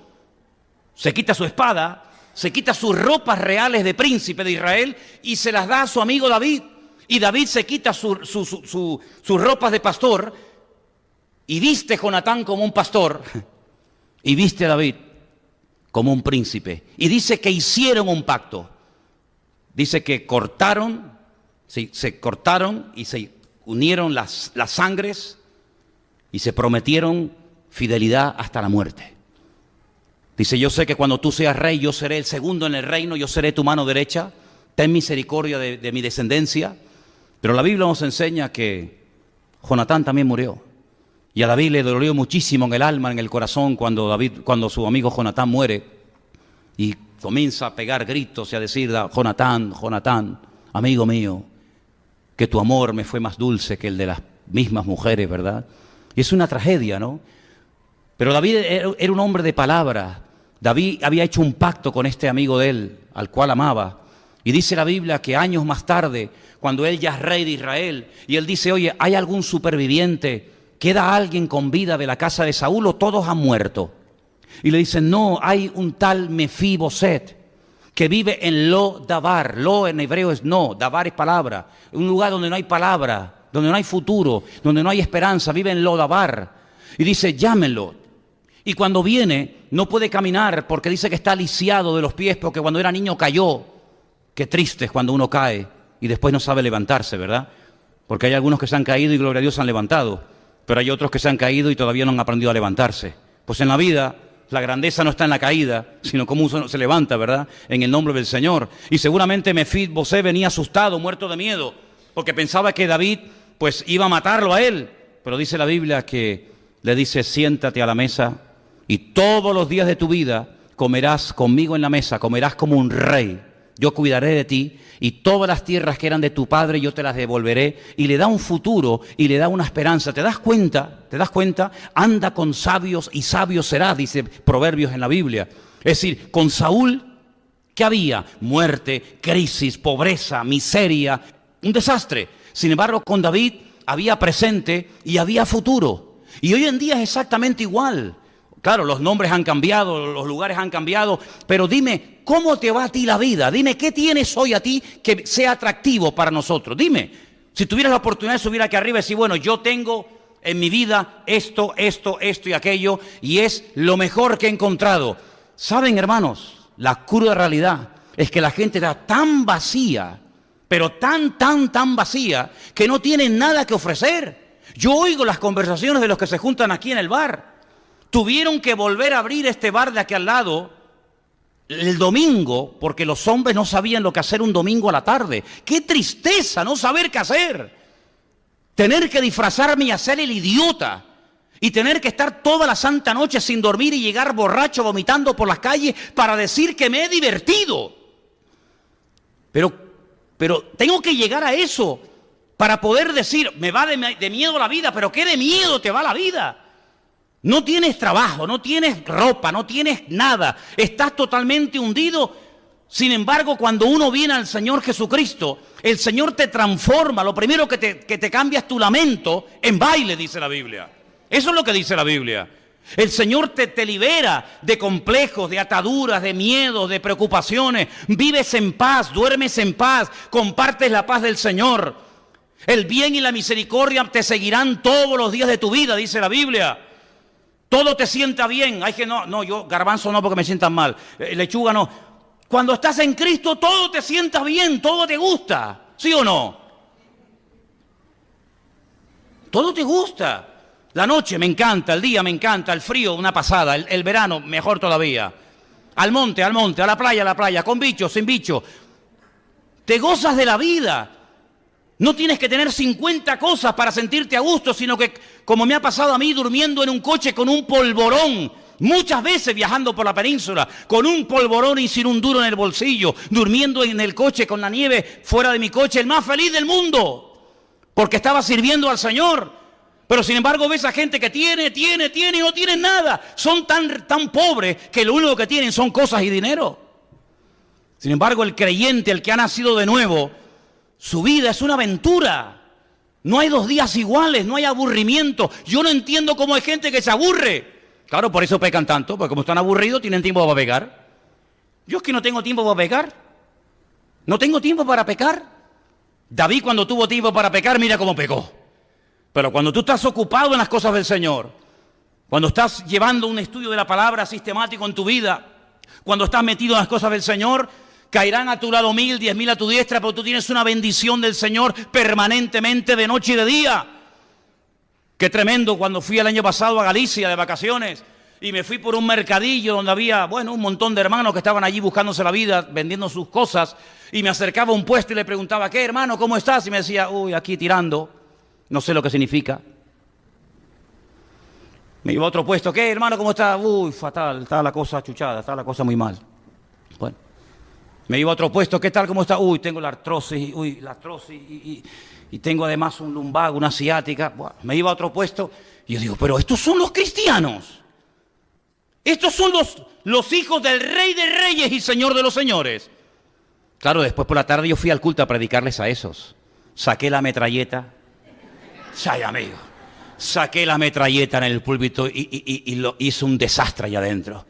se quita su espada, se quita sus ropas reales de príncipe de Israel y se las da a su amigo David. Y David se quita sus ropas de pastor y viste Jonatán como un pastor y viste a David como un príncipe. Y dice que hicieron un pacto. Dice que cortaron, se cortaron y se unieron las sangres y se prometieron fidelidad hasta la muerte. Dice, yo sé que cuando tú seas rey, yo seré el segundo en el reino, yo seré tu mano derecha, ten misericordia de mi descendencia. Pero la Biblia nos enseña que Jonatán también murió. Y a David le dolió muchísimo en el alma, en el corazón, cuando su amigo Jonatán muere. Y comienza a pegar gritos y a decir: Jonatán, Jonatán, amigo mío, que tu amor me fue más dulce que el de las mismas mujeres, ¿verdad? Y es una tragedia, ¿no? Pero David era un hombre de palabra. David había hecho un pacto con este amigo de él, al cual amaba. Y dice la Biblia que años más tarde, cuando él ya es rey de Israel, y él dice: oye, ¿hay algún superviviente? ¿Queda alguien con vida de la casa de Saúl o todos han muerto? Y le dicen: no, hay un tal Mefiboset que vive en Lo-Dabar. Lo en hebreo es no, Dabar es palabra. Un lugar donde no hay palabra, donde no hay futuro, donde no hay esperanza. Vive en Lo-Dabar. Y dice: llámenlo. Y cuando viene, no puede caminar porque dice que está lisiado de los pies porque cuando era niño cayó. Qué triste es cuando uno cae y después no sabe levantarse, ¿verdad? Porque hay algunos que se han caído y gloria a Dios se han levantado. Pero hay otros que se han caído y todavía no han aprendido a levantarse. Pues en la vida, la grandeza no está en la caída, sino cómo uno se levanta, ¿verdad? En el nombre del Señor. Y seguramente Mefiboset venía asustado, muerto de miedo, porque pensaba que David, pues, iba a matarlo a él. Pero dice la Biblia que le dice: siéntate a la mesa y todos los días de tu vida comerás conmigo en la mesa, comerás como un rey. Yo cuidaré de ti y todas las tierras que eran de tu padre yo te las devolveré. Y le da un futuro y le da una esperanza. ¿Te das cuenta? ¿Te das cuenta? Anda con sabios y sabio serás, dice Proverbios en la Biblia. Es decir, con Saúl, ¿qué había? Muerte, crisis, pobreza, miseria, un desastre. Sin embargo, con David había presente y había futuro. Y hoy en día es exactamente igual. Claro, los nombres han cambiado, los lugares han cambiado, pero dime, ¿cómo te va a ti la vida? Dime, ¿qué tienes hoy a ti que sea atractivo para nosotros? Dime, si tuvieras la oportunidad de subir aquí arriba y decir: bueno, yo tengo en mi vida esto y aquello, y es lo mejor que he encontrado. ¿Saben, hermanos? La cruda realidad es que la gente está tan vacía, pero tan vacía, que no tienen nada que ofrecer. Yo oigo las conversaciones de los que se juntan aquí en el bar. Tuvieron que volver a abrir este bar de aquí al lado el domingo porque los hombres no sabían lo que hacer un domingo a la tarde. ¡Qué tristeza no saber qué hacer! Tener que disfrazarme y hacer el idiota y tener que estar toda la santa noche sin dormir y llegar borracho vomitando por las calles para decir que me he divertido. Pero tengo que llegar a eso para poder decir: me va de miedo la vida. ¿Pero qué de miedo te va la vida? No tienes trabajo, no tienes ropa, no tienes nada. Estás totalmente hundido. Sin embargo, cuando uno viene al Señor Jesucristo, el Señor te transforma. Lo primero que te cambia es tu lamento en baile, dice la Biblia. Eso es lo que dice la Biblia. El Señor te libera de complejos, de ataduras, de miedos, de preocupaciones. Vives en paz, duermes en paz, compartes la paz del Señor. El bien y la misericordia te seguirán todos los días de tu vida, dice la Biblia. Todo te sienta bien. Hay que yo garbanzo no porque me sientan mal. Lechuga no. Cuando estás en Cristo todo te sienta bien, todo te gusta. ¿Sí o no? Todo te gusta. La noche me encanta, el día me encanta, el frío una pasada, el verano mejor todavía. Al monte, a la playa, con bicho, sin bicho. Te gozas de la vida. No tienes que tener 50 cosas para sentirte a gusto, sino que, como me ha pasado a mí, durmiendo en un coche con un polvorón, muchas veces viajando por la península, con un polvorón y sin un duro en el bolsillo, durmiendo en el coche con la nieve fuera de mi coche, el más feliz del mundo, porque estaba sirviendo al Señor. Pero sin embargo ves a gente que tiene y no tienen nada. Son tan pobres que lo único que tienen son cosas y dinero. Sin embargo, el creyente, el que ha nacido de nuevo, su vida es una aventura. No hay 2 días iguales, no hay aburrimiento. Yo no entiendo cómo hay gente que se aburre. Claro, por eso pecan tanto, porque como están aburridos tienen tiempo para pecar. Yo es que no tengo tiempo para pecar. No tengo tiempo para pecar. David, cuando tuvo tiempo para pecar, mira cómo pecó. Pero cuando tú estás ocupado en las cosas del Señor, cuando estás llevando un estudio de la palabra sistemático en tu vida, cuando estás metido en las cosas del Señor, caerán a tu lado 1000, 10.000 a tu diestra, pero tú tienes una bendición del Señor permanentemente de noche y de día. Qué tremendo cuando fui el año pasado a Galicia de vacaciones y me fui por un mercadillo donde había, un montón de hermanos que estaban allí buscándose la vida, vendiendo sus cosas, y me acercaba a un puesto y le preguntaba: ¿qué, hermano, cómo estás? Y me decía: aquí tirando, no sé lo que significa. Me iba a otro puesto. ¿Qué, hermano, cómo está? Uy, fatal, está la cosa chuchada, está la cosa muy mal. Bueno. Me iba a otro puesto. ¿Qué tal, cómo está? Uy, tengo la artrosis, y tengo además un lumbago, una ciática. Bueno, me iba a otro puesto y yo digo, pero estos son los cristianos. Estos son los hijos del Rey de Reyes y Señor de los Señores. Claro, después por la tarde yo fui al culto a predicarles a esos. Saqué la metralleta. ¡Ay, amigo! Saqué la metralleta en el púlpito y lo hice un desastre allá adentro.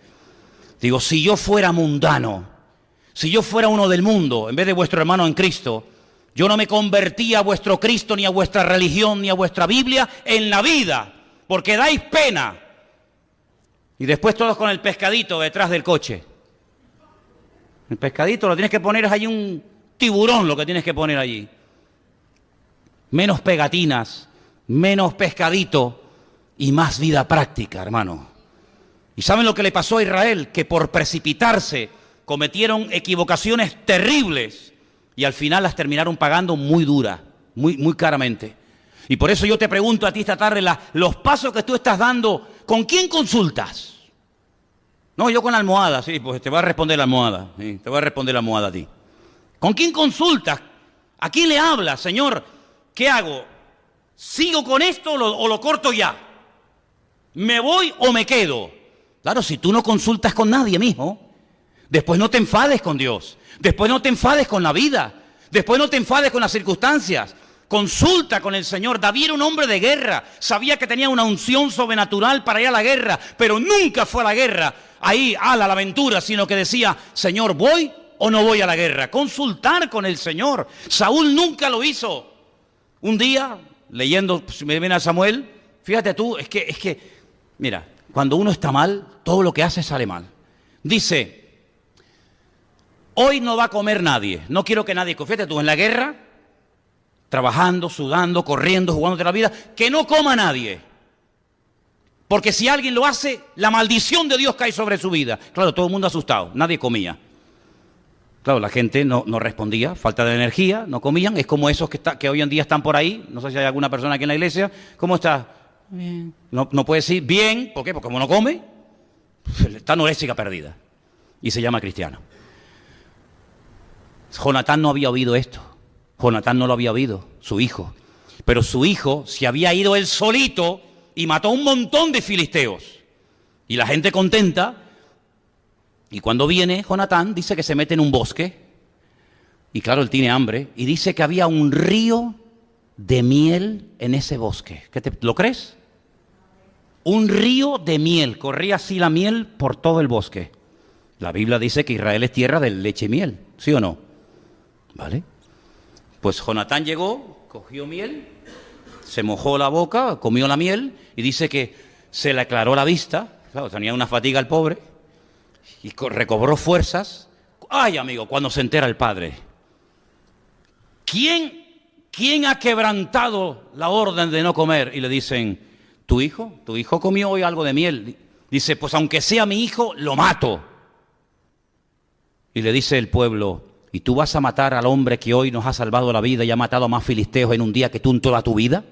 Digo, si yo fuera mundano, si yo fuera uno del mundo, en vez de vuestro hermano en Cristo, yo no me convertía a vuestro Cristo, ni a vuestra religión, ni a vuestra Biblia en la vida, porque dais pena. Y después todos con el pescadito detrás del coche. El pescadito lo tienes que poner, es allí un tiburón lo que tienes que poner allí. Menos pegatinas, menos pescadito y más vida práctica, hermano. ¿Y saben lo que le pasó a Israel? Que por precipitarse cometieron equivocaciones terribles y al final las terminaron pagando muy dura, muy caramente. Y por eso yo te pregunto a ti esta tarde, los pasos que tú estás dando, ¿con quién consultas? No, yo con la almohada, sí, pues te voy a responder la almohada, sí, te voy a responder la almohada a ti. ¿Con quién consultas? ¿A quién le hablas? Señor, ¿qué hago? ¿Sigo con esto o lo corto ya? ¿Me voy o me quedo? Claro, si tú no consultas con nadie, mijo, después no te enfades con Dios, después no te enfades con la vida, después no te enfades con las circunstancias. Consulta con el Señor. David era un hombre de guerra, sabía que tenía una unción sobrenatural para ir a la guerra, pero nunca fue a la guerra ahí a la aventura, sino que decía, Señor, ¿voy o no voy a la guerra? Consultar con el Señor. Saúl nunca lo hizo. Un día, leyendo, si me viene a Samuel, fíjate tú, es que, mira, cuando uno está mal, todo lo que hace sale mal. Dice, hoy no va a comer nadie, no quiero que nadie, fíjate tú, en la guerra, trabajando, sudando, corriendo, jugándote la vida, que no coma nadie. Porque si alguien lo hace, la maldición de Dios cae sobre su vida. Claro, todo el mundo asustado, nadie comía. Claro, la gente no respondía, falta de energía, no comían. Es como esos que hoy en día están por ahí, no sé si hay alguna persona aquí en la iglesia. ¿Cómo está? Bien. No puede decir bien, ¿por qué? Porque como no come, está anoréxica perdida. Y se llama cristiano. Jonatán no había oído esto. Jonatán no lo había oído, su hijo. Pero su hijo se había ido él solito y mató a un montón de filisteos. Y la gente contenta. Y cuando viene Jonatán, dice que se mete en un bosque. Y claro, él tiene hambre. Y dice que había un río de miel en ese bosque. ¿Lo crees? Un río de miel. Corría así la miel por todo el bosque. La Biblia dice que Israel es tierra de leche y miel. ¿Sí o no? ¿Vale? Pues Jonatán llegó, cogió miel, se mojó la boca, comió la miel y dice que se le aclaró la vista. Claro, tenía una fatiga el pobre y recobró fuerzas. Ay, amigo, cuando se entera el padre. ¿Quién ha quebrantado la orden de no comer? Y le dicen, tu hijo comió hoy algo de miel. Dice, pues aunque sea mi hijo, lo mato. Y le dice el pueblo, ¿y tú vas a matar al hombre que hoy nos ha salvado la vida y ha matado a más filisteos en un día que tú en toda tu vida?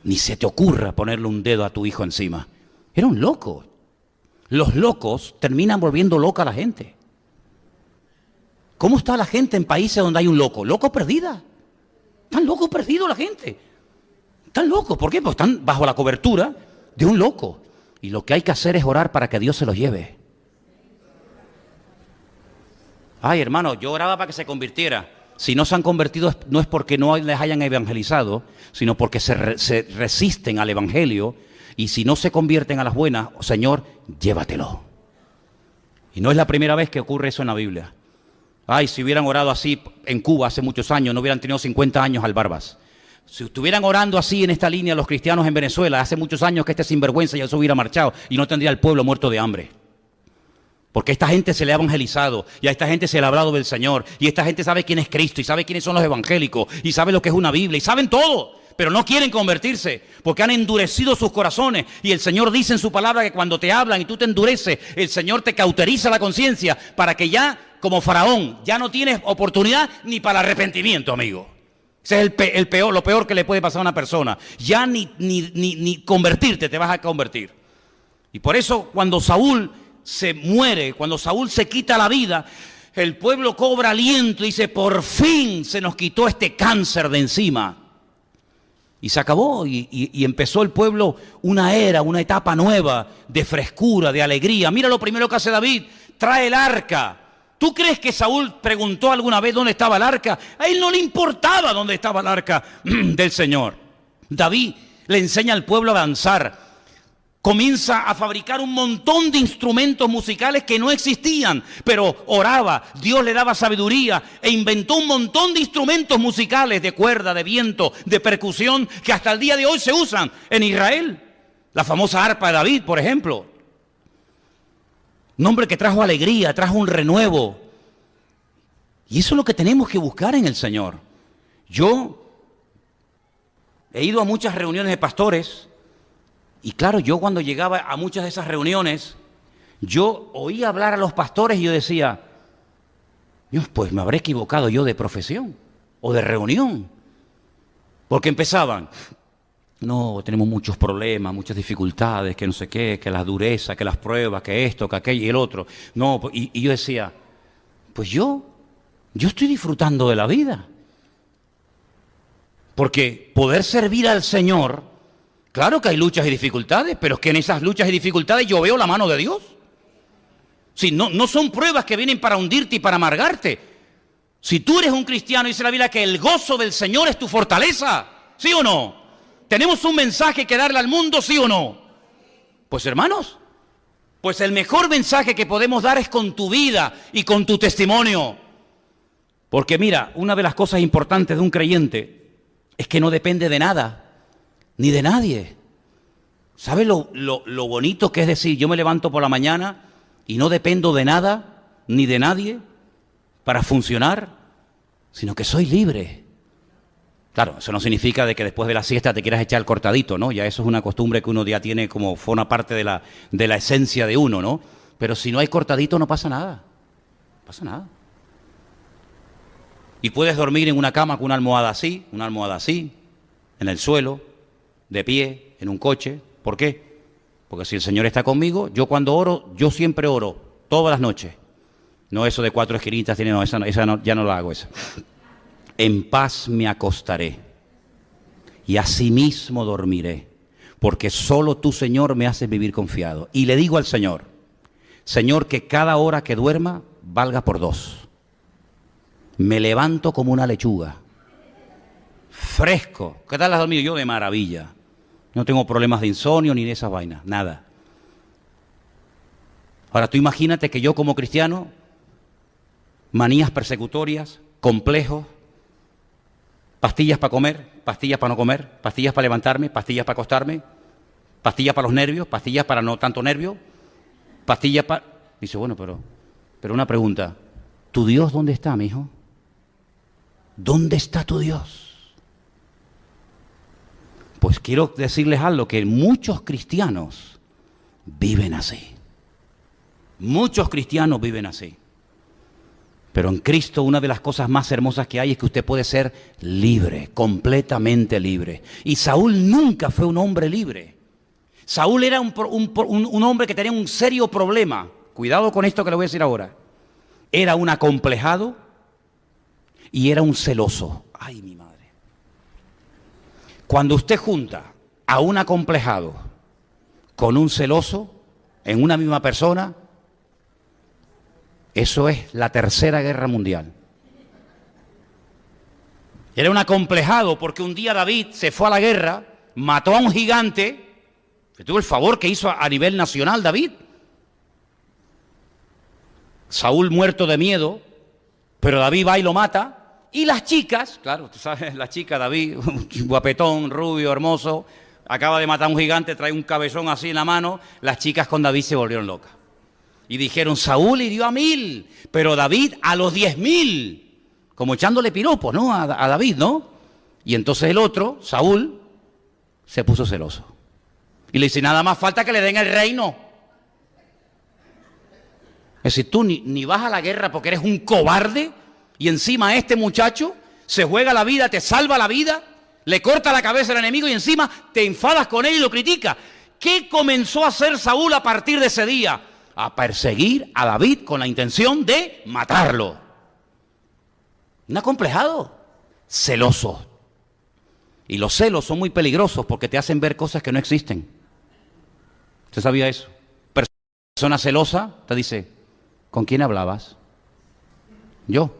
Ni se te ocurra ponerle un dedo a tu hijo encima. Era un loco. Los locos terminan volviendo loca a la gente. ¿Cómo está la gente en países donde hay un loco? Loco perdida. Están locos perdidos la gente. Están locos. ¿Por qué? Pues están bajo la cobertura de un loco. Y lo que hay que hacer es orar para que Dios se los lleve. Ay, hermano, yo oraba para que se convirtiera. Si no se han convertido no es porque no les hayan evangelizado, sino porque se resisten al evangelio. Y si no se convierten a las buenas, Señor, llévatelo. Y no es la primera vez que ocurre eso en la Biblia. Ay, si hubieran orado así en Cuba hace muchos años, no hubieran tenido 50 años al Barbas. Si estuvieran orando así en esta línea los cristianos en Venezuela, hace muchos años que este sinvergüenza ya se hubiera marchado y no tendría el pueblo muerto de hambre. Porque a esta gente se le ha evangelizado y a esta gente se le ha hablado del Señor y esta gente sabe quién es Cristo y sabe quiénes son los evangélicos y sabe lo que es una Biblia y saben todo, pero no quieren convertirse porque han endurecido sus corazones. Y el Señor dice en su palabra que cuando te hablan y tú te endureces, el Señor te cauteriza la conciencia para que ya, como Faraón, ya no tienes oportunidad ni para el arrepentimiento, amigo. Ese es lo peor que le puede pasar a una persona. Ya ni convertirte te vas a convertir. Y por eso cuando Saúl se muere, cuando Saúl se quita la vida, el pueblo cobra aliento y dice, por fin se nos quitó este cáncer de encima. Y se acabó y empezó el pueblo una era, una etapa nueva de frescura, de alegría. Mira lo primero que hace David, trae el arca. ¿Tú crees que Saúl preguntó alguna vez dónde estaba el arca? A él no le importaba dónde estaba el arca del Señor. David le enseña al pueblo a danzar. Comienza a fabricar un montón de instrumentos musicales que no existían, pero oraba, Dios le daba sabiduría e inventó un montón de instrumentos musicales de cuerda, de viento, de percusión, que hasta el día de hoy se usan en Israel. La famosa arpa de David, por ejemplo. Un hombre que trajo alegría, trajo un renuevo. Y eso es lo que tenemos que buscar en el Señor. Yo he ido a muchas reuniones de pastores. Y claro, yo cuando llegaba a muchas de esas reuniones, yo oía hablar a los pastores y yo decía, Dios, pues me habré equivocado yo de profesión o de reunión. Porque empezaban, no, tenemos muchos problemas, muchas dificultades, que no sé qué, que las durezas, que las pruebas, que esto, que aquello y el otro. No, y yo decía, pues yo estoy disfrutando de la vida. Porque poder servir al Señor... Claro que hay luchas y dificultades, pero es que en esas luchas y dificultades yo veo la mano de Dios. Si no son pruebas que vienen para hundirte y para amargarte. Si tú eres un cristiano, dice la Biblia que el gozo del Señor es tu fortaleza, ¿sí o no? ¿Tenemos un mensaje que darle al mundo, sí o no? Pues hermanos, pues el mejor mensaje que podemos dar es con tu vida y con tu testimonio. Porque mira, una de las cosas importantes de un creyente es que no depende de nada. Ni de nadie. ¿Sabe lo bonito que es decir, yo me levanto por la mañana y no dependo de nada, ni de nadie, para funcionar, sino que soy libre? Claro, eso no significa de que después de la siesta te quieras echar el cortadito, ¿no? Ya eso es una costumbre que uno ya tiene como forma parte de la esencia de uno, ¿no? Pero si no hay cortadito no pasa nada. No pasa nada. Y puedes dormir en una cama con una almohada así, en el suelo, de pie, en un coche. ¿Por qué? Porque si el Señor está conmigo, yo cuando oro, yo siempre oro, todas las noches. No eso de 4 esquinitas, no, esa no, ya no la hago esa. En paz me acostaré y asimismo dormiré, porque solo tú, Señor, me haces vivir confiado. Y le digo al Señor, Señor, que cada hora que duerma valga por 2. Me levanto como una lechuga, fresco. ¿Qué tal has dormido? Yo de maravilla. No tengo problemas de insomnio ni de esas vainas, nada. Ahora tú imagínate que yo como cristiano, manías persecutorias, complejos, pastillas para comer, pastillas para no comer, pastillas para levantarme, pastillas para acostarme, pastillas para los nervios, pastillas para no tanto nervio, pastillas para... Dice, bueno, pero una pregunta, ¿tu Dios dónde está, mi hijo? ¿Dónde está tu Dios? Pues quiero decirles algo, que muchos cristianos viven así. Muchos cristianos viven así. Pero en Cristo una de las cosas más hermosas que hay es que usted puede ser libre, completamente libre. Y Saúl nunca fue un hombre libre. Saúl era un hombre que tenía un serio problema. Cuidado con esto que le voy a decir ahora. Era un acomplejado y era un celoso. Ay, mi madre. Cuando usted junta a un acomplejado con un celoso en una misma persona, eso es la Tercera Guerra Mundial. Era un acomplejado porque un día David se fue a la guerra, mató a un gigante, que tuvo el favor que hizo a nivel nacional David. Saúl muerto de miedo, pero David va y lo mata. Y las chicas, claro, tú sabes, la chica David, un guapetón, rubio, hermoso, acaba de matar a un gigante, trae un cabezón así en la mano, las chicas con David se volvieron locas. Y dijeron, Saúl hirió a 1000, pero David a los 10.000, como echándole piropos, ¿no? A David, ¿no? Y entonces el otro, Saúl, se puso celoso. Y le dice, nada más falta que le den el reino. Es decir, tú ni vas a la guerra porque eres un cobarde. Y encima este muchacho se juega la vida, te salva la vida, le corta la cabeza al enemigo y encima te enfadas con él y lo criticas. ¿Qué comenzó a hacer Saúl a partir de ese día? A perseguir a David con la intención de matarlo. Un acomplejado, celoso. Y los celos son muy peligrosos porque te hacen ver cosas que no existen. ¿Usted sabía eso? Persona celosa te dice, ¿con quién hablabas? ¿Yo?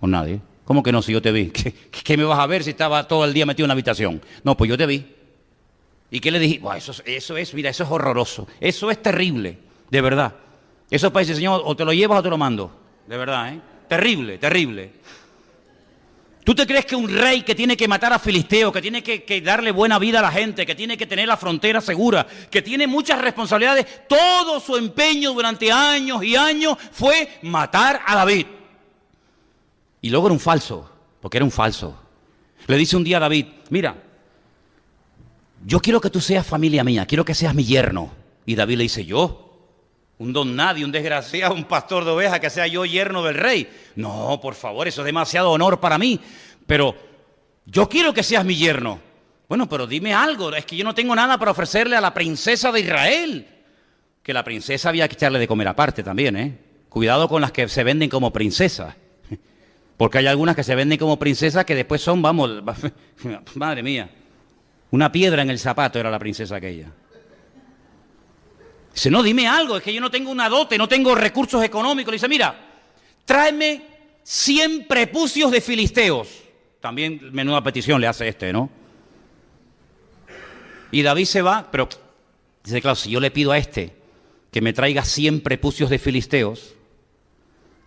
Con nadie. ¿Cómo que no? Si yo te vi. ¿Qué me vas a ver si estaba todo el día metido en la habitación? No, pues yo te vi. ¿Y qué le dije? Bueno, eso es horroroso. Eso es terrible, de verdad. Eso es para decir, Señor, o te lo llevas o te lo mando. De verdad, ¿eh? Terrible, terrible. ¿Tú te crees que un rey que tiene que matar a filisteos, que tiene que darle buena vida a la gente, que tiene que tener la frontera segura, que tiene muchas responsabilidades, todo su empeño durante años y años fue matar a David? Y luego era un falso, porque era un falso. Le dice un día a David, mira, yo quiero que tú seas familia mía, quiero que seas mi yerno. Y David le dice, ¿yo? Un don nadie, un desgraciado, un pastor de ovejas, que sea yo yerno del rey. No, por favor, eso es demasiado honor para mí. Pero yo quiero que seas mi yerno. Bueno, pero dime algo, es que yo no tengo nada para ofrecerle a la princesa de Israel. Que la princesa había que echarle de comer aparte también, ¿eh? Cuidado con las que se venden como princesas. Porque hay algunas que se venden como princesas que después son, vamos, madre mía, una piedra en el zapato era la princesa aquella. Dice, no, dime algo, es que yo no tengo una dote, no tengo recursos económicos. Le dice, mira, tráeme 100 prepucios de filisteos. También menuda petición le hace ¿no? Y David se va, pero dice, claro, si yo le pido a que me traiga 100 prepucios de filisteos,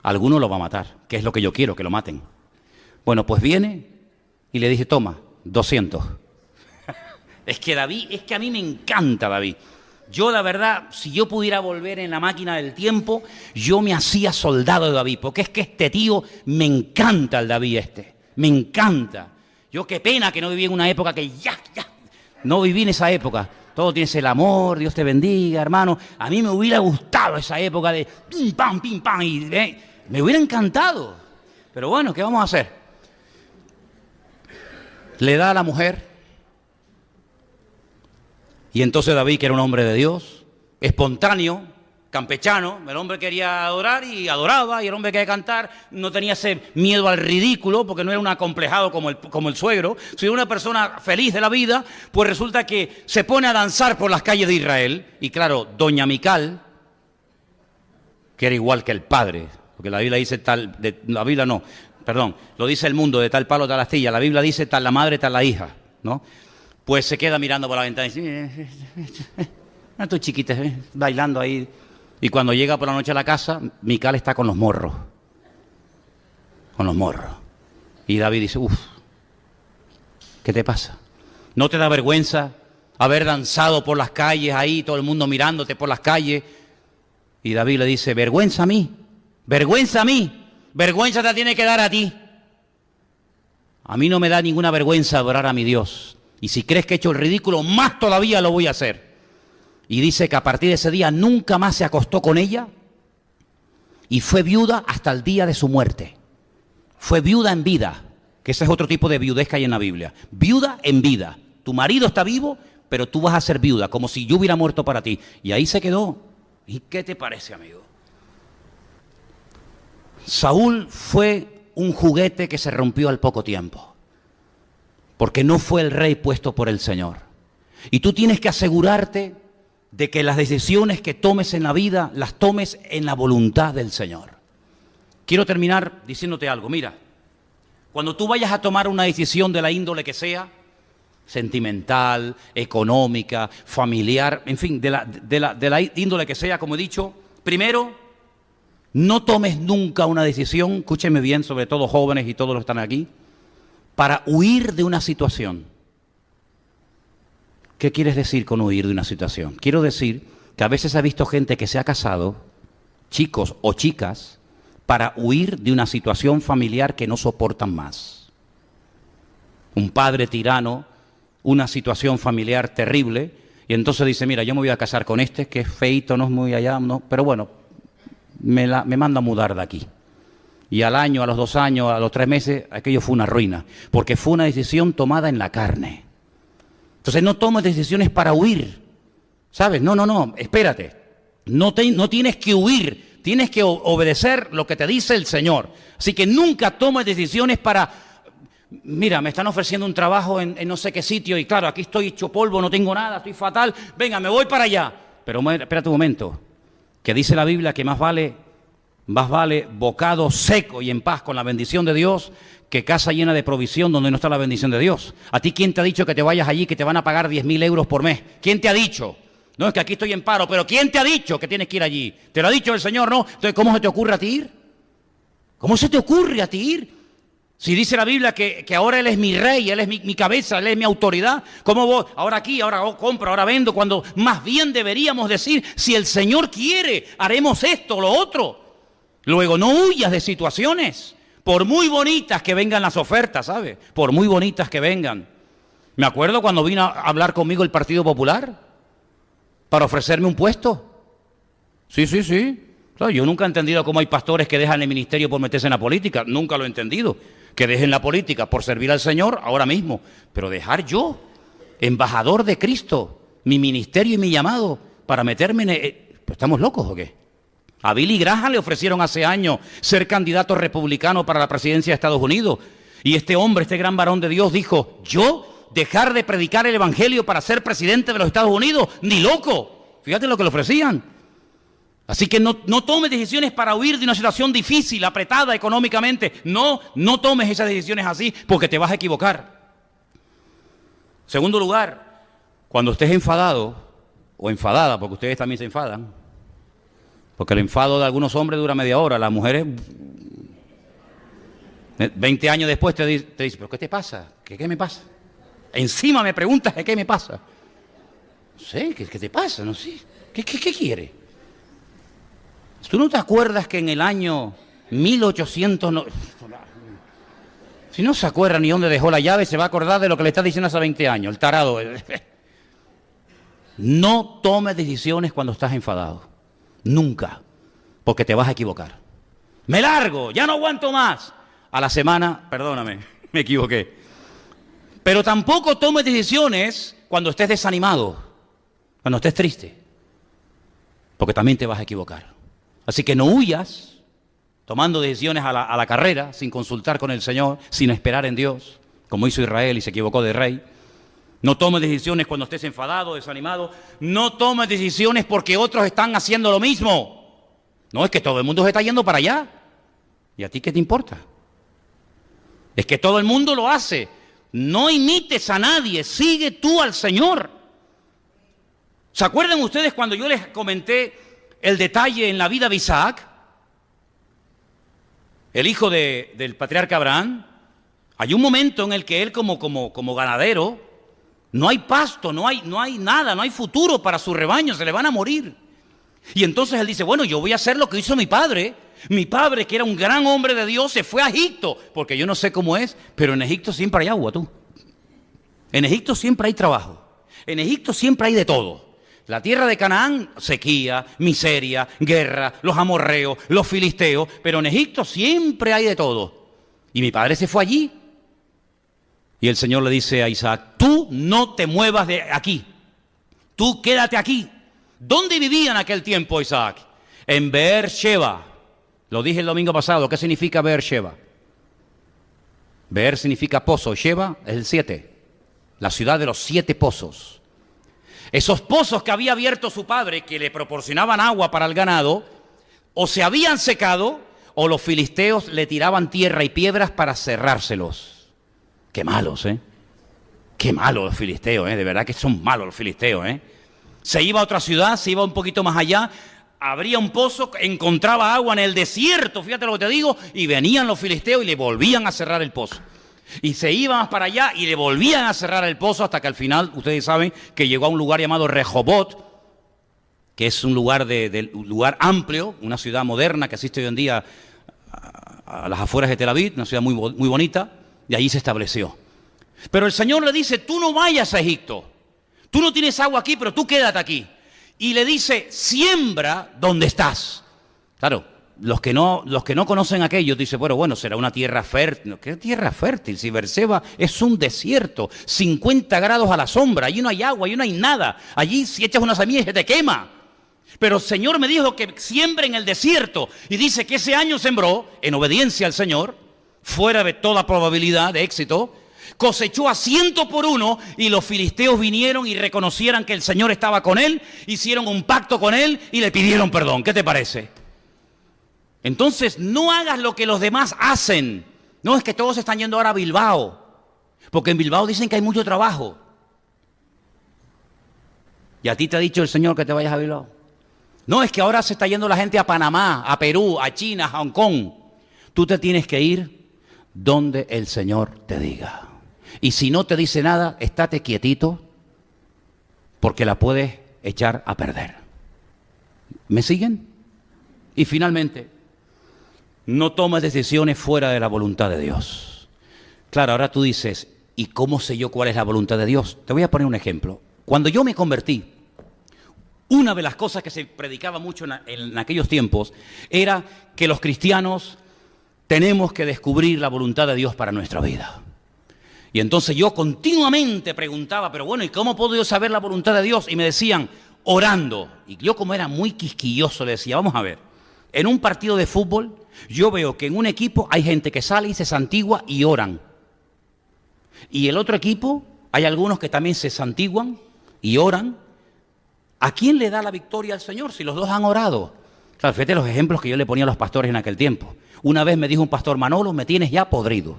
alguno lo va a matar, que es lo que yo quiero, que lo maten. Bueno, pues viene y le dice, toma, 200. Es que a mí me encanta David. Yo, la verdad, si yo pudiera volver en la máquina del tiempo, yo me hacía soldado de David, porque es que este tío, me encanta el David me encanta. Yo qué pena que no viví en una época que no viví en esa época. Todo tienes el amor, Dios te bendiga, hermano. A mí me hubiera gustado esa época de pim, pam, y me hubiera encantado. Pero bueno, ¿qué vamos a hacer? Le da a la mujer. Y entonces David, que era un hombre de Dios, espontáneo, campechano, el hombre quería adorar y adoraba, y el hombre quería cantar, no tenía ese miedo al ridículo, porque no era un acomplejado como el suegro, sino una persona feliz de la vida, pues resulta que se pone a danzar por las calles de Israel, y claro, doña Mical, que era igual que el padre, porque la Biblia dice lo dice el mundo, de tal palo tal astilla, la Biblia dice tal la madre, tal la hija, ¿no? Pues se queda mirando por la ventana y dice, tú chiquita, bailando ahí. Y cuando llega por la noche a la casa, Mical está con los morros. Con los morros. Y David dice, ¿qué te pasa? ¿No te da vergüenza haber danzado por las calles ahí, todo el mundo mirándote por las calles? Y David le dice, vergüenza a mí, vergüenza te tiene que dar a ti. A mí no me da ninguna vergüenza adorar a mi Dios. Y si crees que he hecho el ridículo, más todavía lo voy a hacer. Y dice que a partir de ese día nunca más se acostó con ella y fue viuda hasta el día de su muerte. Fue viuda en vida, que ese es otro tipo de viudez que hay en la Biblia. Viuda en vida. Tu marido está vivo, pero tú vas a ser viuda, como si yo hubiera muerto para ti. Y ahí se quedó. ¿Y qué te parece, amigo? Saúl fue un juguete que se rompió al poco tiempo. Porque no fue el rey puesto por el Señor. Y tú tienes que asegurarte de que las decisiones que tomes en la vida, las tomes en la voluntad del Señor. Quiero terminar diciéndote algo. Mira, cuando tú vayas a tomar una decisión de la índole que sea, sentimental, económica, familiar, en fin, de la índole que sea, como he dicho, primero, no tomes nunca una decisión, escúcheme bien, sobre todo jóvenes y todos los que están aquí, para huir de una situación. ¿Qué quieres decir con huir de una situación? Quiero decir que a veces he visto gente que se ha casado, chicos o chicas, para huir de una situación familiar que no soportan más. Un padre tirano, una situación familiar terrible, y entonces dice, mira, yo me voy a casar con que es feito, no es muy allá, no, pero bueno, me mando a mudar de aquí. y al año, a los 2 años, a los 3 meses, aquello fue una ruina, porque fue una decisión tomada en la carne. Entonces no tomes decisiones para huir, ¿sabes? No, espérate, no tienes que huir, tienes que obedecer lo que te dice el Señor. Así que nunca tomes decisiones para, mira, me están ofreciendo un trabajo en no sé qué sitio y claro, aquí estoy hecho polvo, no tengo nada, estoy fatal, venga, me voy para allá. Pero espérate un momento, que dice la Biblia que más vale bocado seco y en paz con la bendición de Dios que casa llena de provisión donde no está la bendición de Dios. ¿A ti quién te ha dicho que te vayas allí que te van a pagar 10.000 euros por mes? ¿Quién te ha dicho? No, es que aquí estoy en paro, pero ¿quién te ha dicho que tienes que ir allí? ¿Te lo ha dicho el Señor? No. Entonces, ¿cómo se te ocurre a ti ir? ¿Cómo se te ocurre a ti ir? Si dice la Biblia que ahora Él es mi rey, Él es mi cabeza, Él es mi autoridad, ¿cómo voy? Ahora aquí, ahora compro, ahora vendo, cuando más bien deberíamos decir, si el Señor quiere, haremos esto o lo otro. Luego, no huyas de situaciones, por muy bonitas que vengan las ofertas, ¿sabes? Por muy bonitas que vengan. Me acuerdo cuando vino a hablar conmigo el Partido Popular para ofrecerme un puesto. Sí. Claro, yo nunca he entendido cómo hay pastores que dejan el ministerio por meterse en la política. Nunca lo he entendido. Que dejen la política por servir al Señor ahora mismo. Pero dejar yo, embajador de Cristo, mi ministerio y mi llamado, para meterme en... ¿Estamos locos o qué? A Billy Graham le ofrecieron hace años ser candidato republicano para la presidencia de Estados Unidos. Y este hombre, este gran varón de Dios, dijo, ¿yo dejar de predicar el evangelio para ser presidente de los Estados Unidos? ¡Ni loco! Fíjate lo que le ofrecían. Así que no tomes decisiones para huir de una situación difícil, apretada económicamente. No tomes esas decisiones así porque te vas a equivocar. Segundo lugar, cuando estés enfadado o enfadada, porque ustedes también se enfadan, porque el enfado de algunos hombres dura media hora, las mujeres 20 años después te dicen, ¿pero qué te pasa? ¿Qué me pasa? Encima me preguntas qué me pasa. No sé, ¿qué te pasa? No sé. ¿Qué quiere? ¿Tú no te acuerdas que en el año 1800... Si no se acuerda ni dónde dejó la llave, se va a acordar de lo que le estás diciendo hace 20 años, el tarado. No tomes decisiones cuando estás enfadado. Nunca, porque te vas a equivocar. Me largo, ya no aguanto más. A la semana, perdóname, me equivoqué. Pero tampoco tomes decisiones cuando estés desanimado, cuando estés triste, porque también te vas a equivocar. Así que no huyas tomando decisiones a la carrera, sin consultar con el Señor, sin esperar en Dios, como hizo Israel y se equivocó de rey. No tomes decisiones cuando estés enfadado, desanimado. No tomes decisiones porque otros están haciendo lo mismo. No, es que todo el mundo se está yendo para allá. ¿Y a ti qué te importa? Es que todo el mundo lo hace. No imites a nadie, sigue tú al Señor. ¿Se acuerdan ustedes cuando yo les comenté el detalle en la vida de Isaac? El hijo del patriarca Abraham. Hay un momento en el que él como ganadero, no hay pasto, no hay nada, no hay futuro para su rebaño, se le van a morir. Y entonces él dice, bueno, yo voy a hacer lo que hizo mi padre. Mi padre, que era un gran hombre de Dios, se fue a Egipto, porque yo no sé cómo es, pero en Egipto siempre hay agua, tú. En Egipto siempre hay trabajo. En Egipto siempre hay de todo. La tierra de Canaán, sequía, miseria, guerra, los amorreos, los filisteos, pero en Egipto siempre hay de todo. Y mi padre se fue allí. Y el Señor le dice a Isaac, tú no te muevas de aquí, tú quédate aquí. ¿Dónde vivía en aquel tiempo Isaac? En Beer-sheba. Lo dije el domingo pasado, ¿qué significa Beer-sheba? Beer significa pozo, Sheba es el 7, la ciudad de los 7 pozos. Esos pozos que había abierto su padre, que le proporcionaban agua para el ganado, o se habían secado, o los filisteos le tiraban tierra y piedras para cerrárselos. Qué malos, ¿eh? Qué malos los filisteos, ¿eh? De verdad que son malos los filisteos, ¿eh? Se iba a otra ciudad, se iba un poquito más allá, abría un pozo, encontraba agua en el desierto, fíjate lo que te digo, y venían los filisteos y le volvían a cerrar el pozo. Y se iban más para allá y le volvían a cerrar el pozo hasta que al final, ustedes saben, que llegó a un lugar llamado Rehobot, que es un lugar, un lugar amplio, una ciudad moderna que existe hoy en día a las afueras de Tel Aviv, una ciudad muy bonita, y allí se estableció. Pero el Señor le dice, tú no vayas a Egipto, tú no tienes agua aquí, pero tú quédate aquí. Y le dice, siembra donde estás. Claro, los que no conocen aquello dicen, bueno, será una tierra fértil. ¿Qué tierra fértil? Si Beerseba es un desierto, 50 grados a la sombra, allí no hay agua, allí no hay nada. Allí si echas una semilla se te quema. Pero el Señor me dijo que siembre en el desierto. Y dice que ese año sembró, en obediencia al Señor, fuera de toda probabilidad de éxito, cosechó a 100 por 1 y los filisteos vinieron y reconocieran que el Señor estaba con él, hicieron un pacto con él y le pidieron perdón. ¿Qué te parece? Entonces no hagas lo que los demás hacen. No, es que todos están yendo ahora a Bilbao, porque en Bilbao dicen que hay mucho trabajo. ¿Y a ti te ha dicho el Señor que te vayas a Bilbao? No, es que ahora se está yendo la gente a Panamá, a Perú, a China, a Hong Kong. Tú te tienes que ir donde el Señor te diga. Y si no te dice nada, estate quietito, porque la puedes echar a perder. ¿Me siguen? Y finalmente, no tomes decisiones fuera de la voluntad de Dios. Claro, ahora tú dices, ¿y cómo sé yo cuál es la voluntad de Dios? Te voy a poner un ejemplo. Cuando yo me convertí, una de las cosas que se predicaba mucho en aquellos tiempos era que los cristianos tenemos que descubrir la voluntad de Dios para nuestra vida. Y entonces yo continuamente preguntaba, pero bueno, ¿y cómo puedo yo saber la voluntad de Dios? Y me decían, orando. Y yo, como era muy quisquilloso, le decía, vamos a ver, en un partido de fútbol, yo veo que en un equipo hay gente que sale y se santigua y oran. Y el otro equipo, hay algunos que también se santiguan y oran. ¿A quién le da la victoria al Señor si los dos han orado? Claro, fíjate los ejemplos que yo le ponía a los pastores en aquel tiempo. Una vez me dijo un pastor, Manolo, me tienes ya podrido.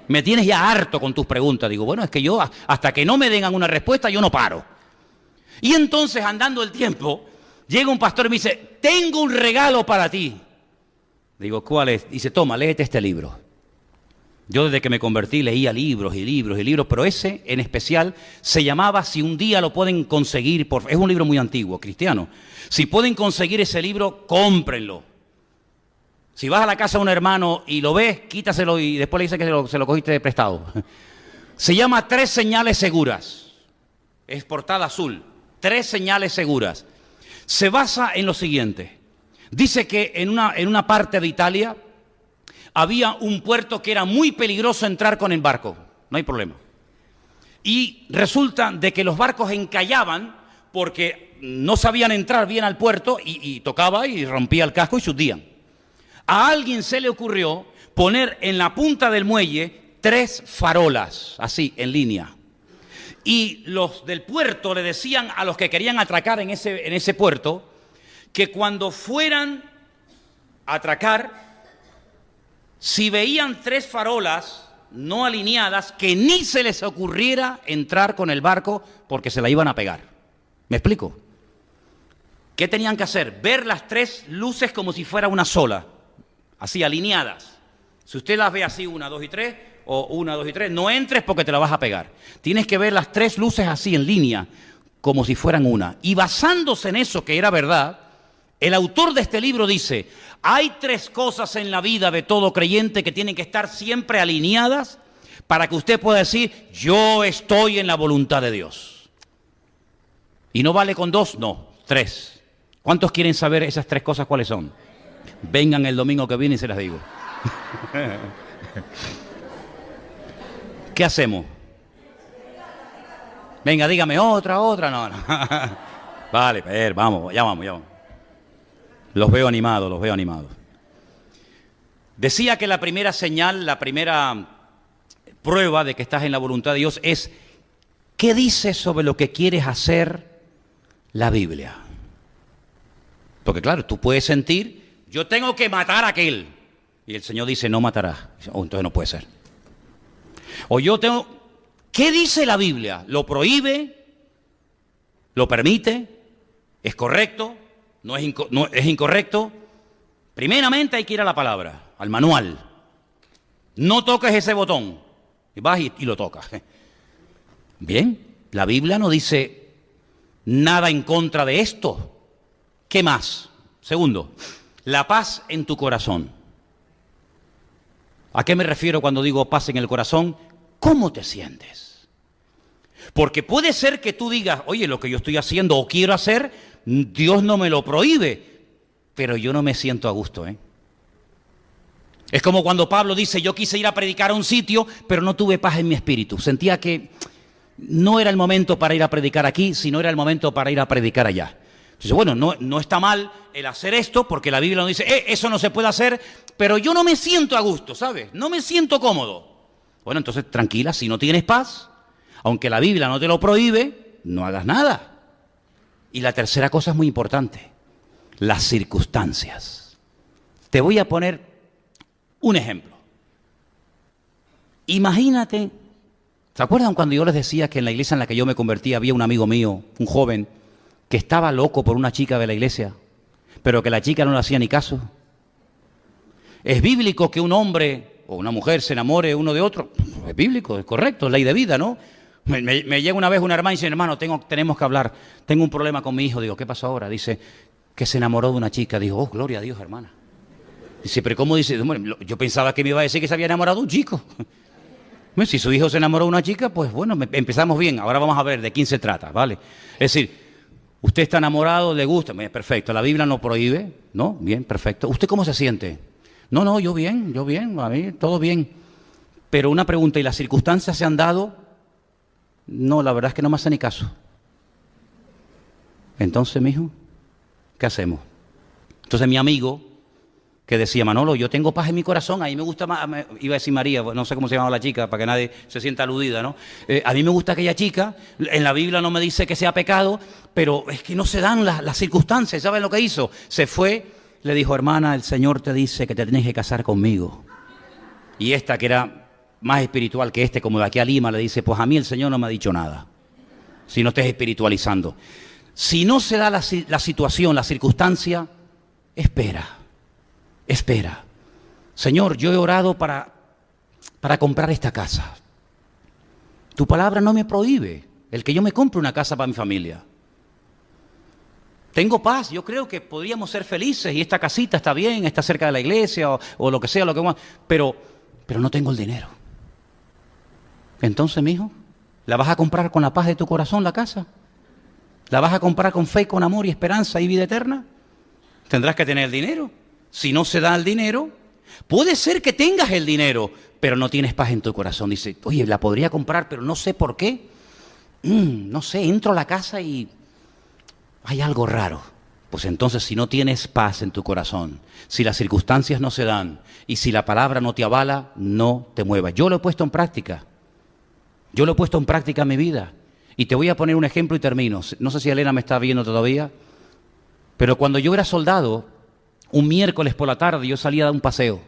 Me tienes ya harto con tus preguntas. Digo, bueno, es que yo hasta que no me den una respuesta, yo no paro. Y entonces, andando el tiempo, llega un pastor y me dice, tengo un regalo para ti. Digo, ¿cuál es? Dice, toma, léete este libro. Yo desde que me convertí leía libros y libros y libros, pero ese en especial se llamaba, si un día lo pueden conseguir, es un libro muy antiguo, cristiano. Si pueden conseguir ese libro, cómprenlo. Si vas a la casa de un hermano y lo ves, quítaselo y después le dices que se lo cogiste de prestado. Se llama 3 señales seguras. Es portada azul. 3 señales seguras. Se basa en lo siguiente. Dice que en una parte de Italia había un puerto que era muy peligroso entrar con el barco. No hay problema. Y resulta de que los barcos encallaban porque no sabían entrar bien al puerto y tocaba y rompía el casco y se hundían. A alguien se le ocurrió poner en la punta del muelle 3 farolas, así, en línea. Y los del puerto le decían a los que querían atracar en ese puerto que cuando fueran a atracar, si veían 3 farolas no alineadas, que ni se les ocurriera entrar con el barco porque se la iban a pegar. ¿Me explico? ¿Qué tenían que hacer? Ver las 3 luces como si fuera una sola, así alineadas. Si usted las ve así, 1, 2 y 3, o 1, 2 y 3, no entres porque te la vas a pegar. Tienes que ver las 3 luces así en línea, como si fueran una. Y basándose en eso, que era verdad, el autor de este libro dice, hay 3 cosas en la vida de todo creyente que tienen que estar siempre alineadas para que usted pueda decir, yo estoy en la voluntad de Dios. ¿Y no vale con 2? No, 3. ¿Cuántos quieren saber esas 3 cosas cuáles son? Vengan el domingo que viene y se las digo. ¿Qué hacemos? Venga, dígame otra. No. Vale, ver, vamos. Los veo animados. Decía que la primera señal, la primera prueba de que estás en la voluntad de Dios es ¿qué dice sobre lo que quieres hacer la Biblia? Porque claro, tú puedes sentir, yo tengo que matar a aquel. Y el Señor dice, no matarás. Entonces no puede ser. O yo tengo, ¿qué dice la Biblia? ¿Lo prohíbe? ¿Lo permite? ¿Es correcto? ¿No es incorrecto? Primeramente hay que ir a la palabra, al manual. No toques ese botón. Y vas y lo tocas. Bien, la Biblia no dice nada en contra de esto. ¿Qué más? Segundo, la paz en tu corazón. ¿A qué me refiero cuando digo paz en el corazón? ¿Cómo te sientes? Porque puede ser que tú digas, oye, lo que yo estoy haciendo o quiero hacer, Dios no me lo prohíbe, pero yo no me siento a gusto, ¿eh? Es como cuando Pablo dice, yo quise ir a predicar a un sitio, pero no tuve paz en mi espíritu. Sentía que no era el momento para ir a predicar aquí, sino era el momento para ir a predicar allá. Entonces, bueno, no está mal el hacer esto, porque la Biblia nos dice, eso no se puede hacer, pero yo no me siento a gusto, ¿sabes? No me siento cómodo. Bueno, entonces tranquila, si no tienes paz, aunque la Biblia no te lo prohíbe, no hagas nada. Y la tercera cosa es muy importante, las circunstancias. Te voy a poner un ejemplo. Imagínate, ¿se acuerdan cuando yo les decía que en la iglesia en la que yo me convertí había un amigo mío, un joven, que estaba loco por una chica de la iglesia, pero que la chica no le hacía ni caso? ¿Es bíblico que un hombre o una mujer se enamore uno de otro? Es bíblico, es correcto, es ley de vida, ¿no? Me llega una vez una hermana y dice, hermano, tenemos que hablar, tengo un problema con mi hijo. Digo, ¿qué pasó ahora? Dice, que se enamoró de una chica. Digo, oh, gloria a Dios, hermana. Dice, pero ¿cómo dice? Bueno, yo pensaba que me iba a decir que se había enamorado de un chico. Bueno, si su hijo se enamoró de una chica, pues bueno, empezamos bien. Ahora vamos a ver de quién se trata, ¿vale? Es decir, usted está enamorado, le gusta, perfecto. La Biblia no prohíbe, ¿no? Bien, perfecto. ¿Usted cómo se siente? No, yo bien, a mí todo bien. Pero una pregunta, ¿y las circunstancias se han dado? No, la verdad es que no me hace ni caso. Entonces, mijo, ¿qué hacemos? Entonces mi amigo, que decía, Manolo, yo tengo paz en mi corazón, a mí me gusta más, iba a decir María, no sé cómo se llama la chica, para que nadie se sienta aludida, ¿no? A mí me gusta aquella chica, en la Biblia no me dice que sea pecado, pero es que no se dan las circunstancias. ¿Saben lo que hizo? Se fue, le dijo, hermana, el Señor te dice que te tienes que casar conmigo. Y esta, que era más espiritual que este, como de aquí a Lima, le dice, pues a mí el Señor no me ha dicho nada, si no estés espiritualizando. Si no se da la situación, la circunstancia, espera. Señor, yo he orado para comprar esta casa. Tu palabra no me prohíbe el que yo me compre una casa para mi familia. Tengo paz, yo creo que podríamos ser felices y esta casita está bien, está cerca de la iglesia o lo que sea, pero no tengo el dinero. Entonces, mijo, ¿la vas a comprar con la paz de tu corazón la casa? ¿La vas a comprar con fe, con amor y esperanza y vida eterna? Tendrás que tener el dinero. Si no se da el dinero, puede ser que tengas el dinero, pero no tienes paz en tu corazón. Dice, oye, la podría comprar, pero no sé por qué. No sé, entro a la casa y hay algo raro. Pues entonces, si no tienes paz en tu corazón, si las circunstancias no se dan y si la palabra no te avala, no te muevas. Yo lo he puesto en práctica. Yo lo he puesto en práctica en mi vida. Y te voy a poner un ejemplo y termino. No sé si Elena me está viendo todavía, pero cuando yo era soldado, un miércoles por la tarde yo salía a dar un paseo.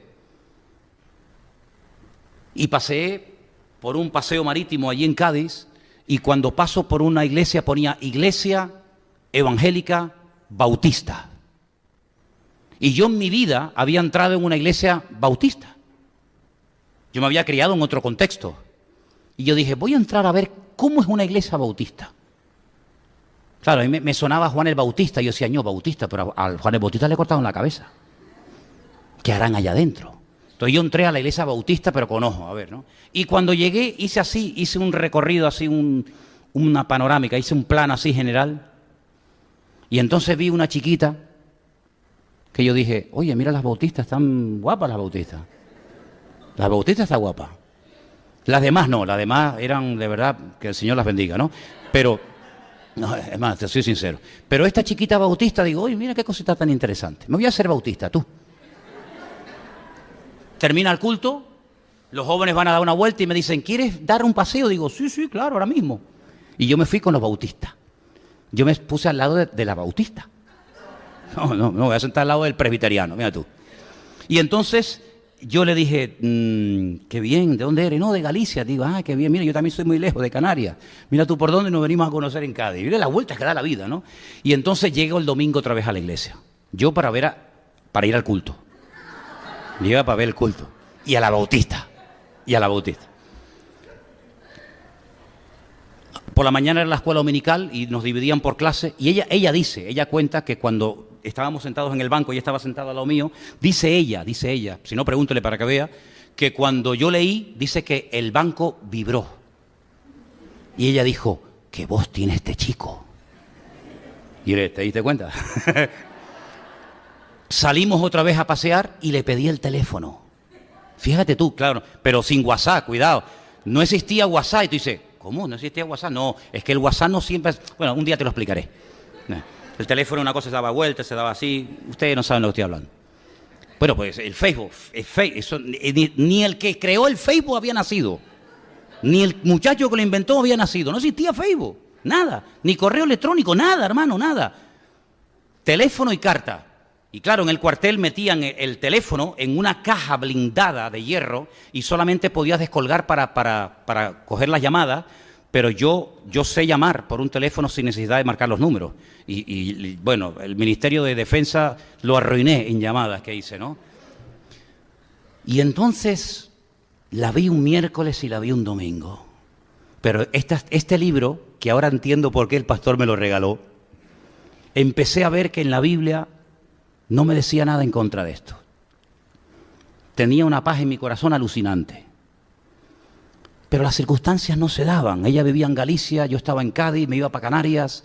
Y pasé por un paseo marítimo allí en Cádiz, y cuando paso por una iglesia ponía Iglesia Evangélica Bautista. Y yo en mi vida había entrado en una iglesia bautista. Yo me había criado en otro contexto. Y yo dije, voy a entrar a ver cómo es una iglesia bautista. Claro, a mí me sonaba Juan el Bautista, y yo decía, no, Bautista, pero a Juan el Bautista le cortaron la cabeza. ¿Qué harán allá adentro? Entonces yo entré a la iglesia bautista, pero con ojo, a ver, ¿no? Y cuando llegué, hice un recorrido así, una panorámica, hice un plan así general, y entonces vi una chiquita, que yo dije, oye, mira las bautistas, están guapas las bautistas. Las bautistas están guapas. Las demás no, las demás eran, de verdad, que el Señor las bendiga, ¿no? Pero... no, es más, te soy sincero. Pero esta chiquita bautista, digo, oye, mira qué cosita tan interesante. Me voy a hacer bautista, tú. Termina el culto, los jóvenes van a dar una vuelta y me dicen, ¿quieres dar un paseo? Digo, sí, claro, ahora mismo. Y yo me fui con los bautistas. Yo me puse al lado de la bautista. No, voy a sentar al lado del presbiteriano, mira tú. Y entonces yo le dije, qué bien, ¿de dónde eres? No, de Galicia. Digo, qué bien, mira, yo también soy muy lejos, de Canarias. Mira tú por dónde nos venimos a conocer en Cádiz. Mira las vueltas que da la vida, ¿no? Y entonces llego el domingo otra vez a la iglesia. Yo para ir al culto. Llega para ver el culto. Y a la bautista. Por la mañana era la escuela dominical y nos dividían por clase. Y ella cuenta que cuando estábamos sentados en el banco, ella estaba sentada al lado mío, dice ella, si no pregúntele para que vea, que cuando yo leí, dice que el banco vibró. Y ella dijo, ¿qué voz tiene este chico? Y ¿te diste cuenta? Salimos otra vez a pasear y le pedí el teléfono. Fíjate tú, claro, pero sin WhatsApp, cuidado. No existía WhatsApp y tú dices, ¿cómo? ¿No existía WhatsApp? No, es que el WhatsApp no siempre... Bueno, un día te lo explicaré. El teléfono una cosa se daba vuelta, se daba así. Ustedes no saben lo que estoy hablando. Bueno, pues el Facebook, ni el que creó el Facebook había nacido. Ni el muchacho que lo inventó había nacido. No existía Facebook, nada. Ni correo electrónico, nada, hermano, nada. Teléfono y carta. Y claro, en el cuartel metían el teléfono en una caja blindada de hierro y solamente podías descolgar para coger las llamadas, pero yo sé llamar por un teléfono sin necesidad de marcar los números. Y bueno, el Ministerio de Defensa lo arruiné en llamadas que hice, ¿no? Y entonces la vi un miércoles y la vi un domingo. Pero este libro, que ahora entiendo por qué el pastor me lo regaló, empecé a ver que en la Biblia no me decía nada en contra de esto. Tenía una paz en mi corazón alucinante. Pero las circunstancias no se daban. Ella vivía en Galicia, yo estaba en Cádiz, me iba para Canarias.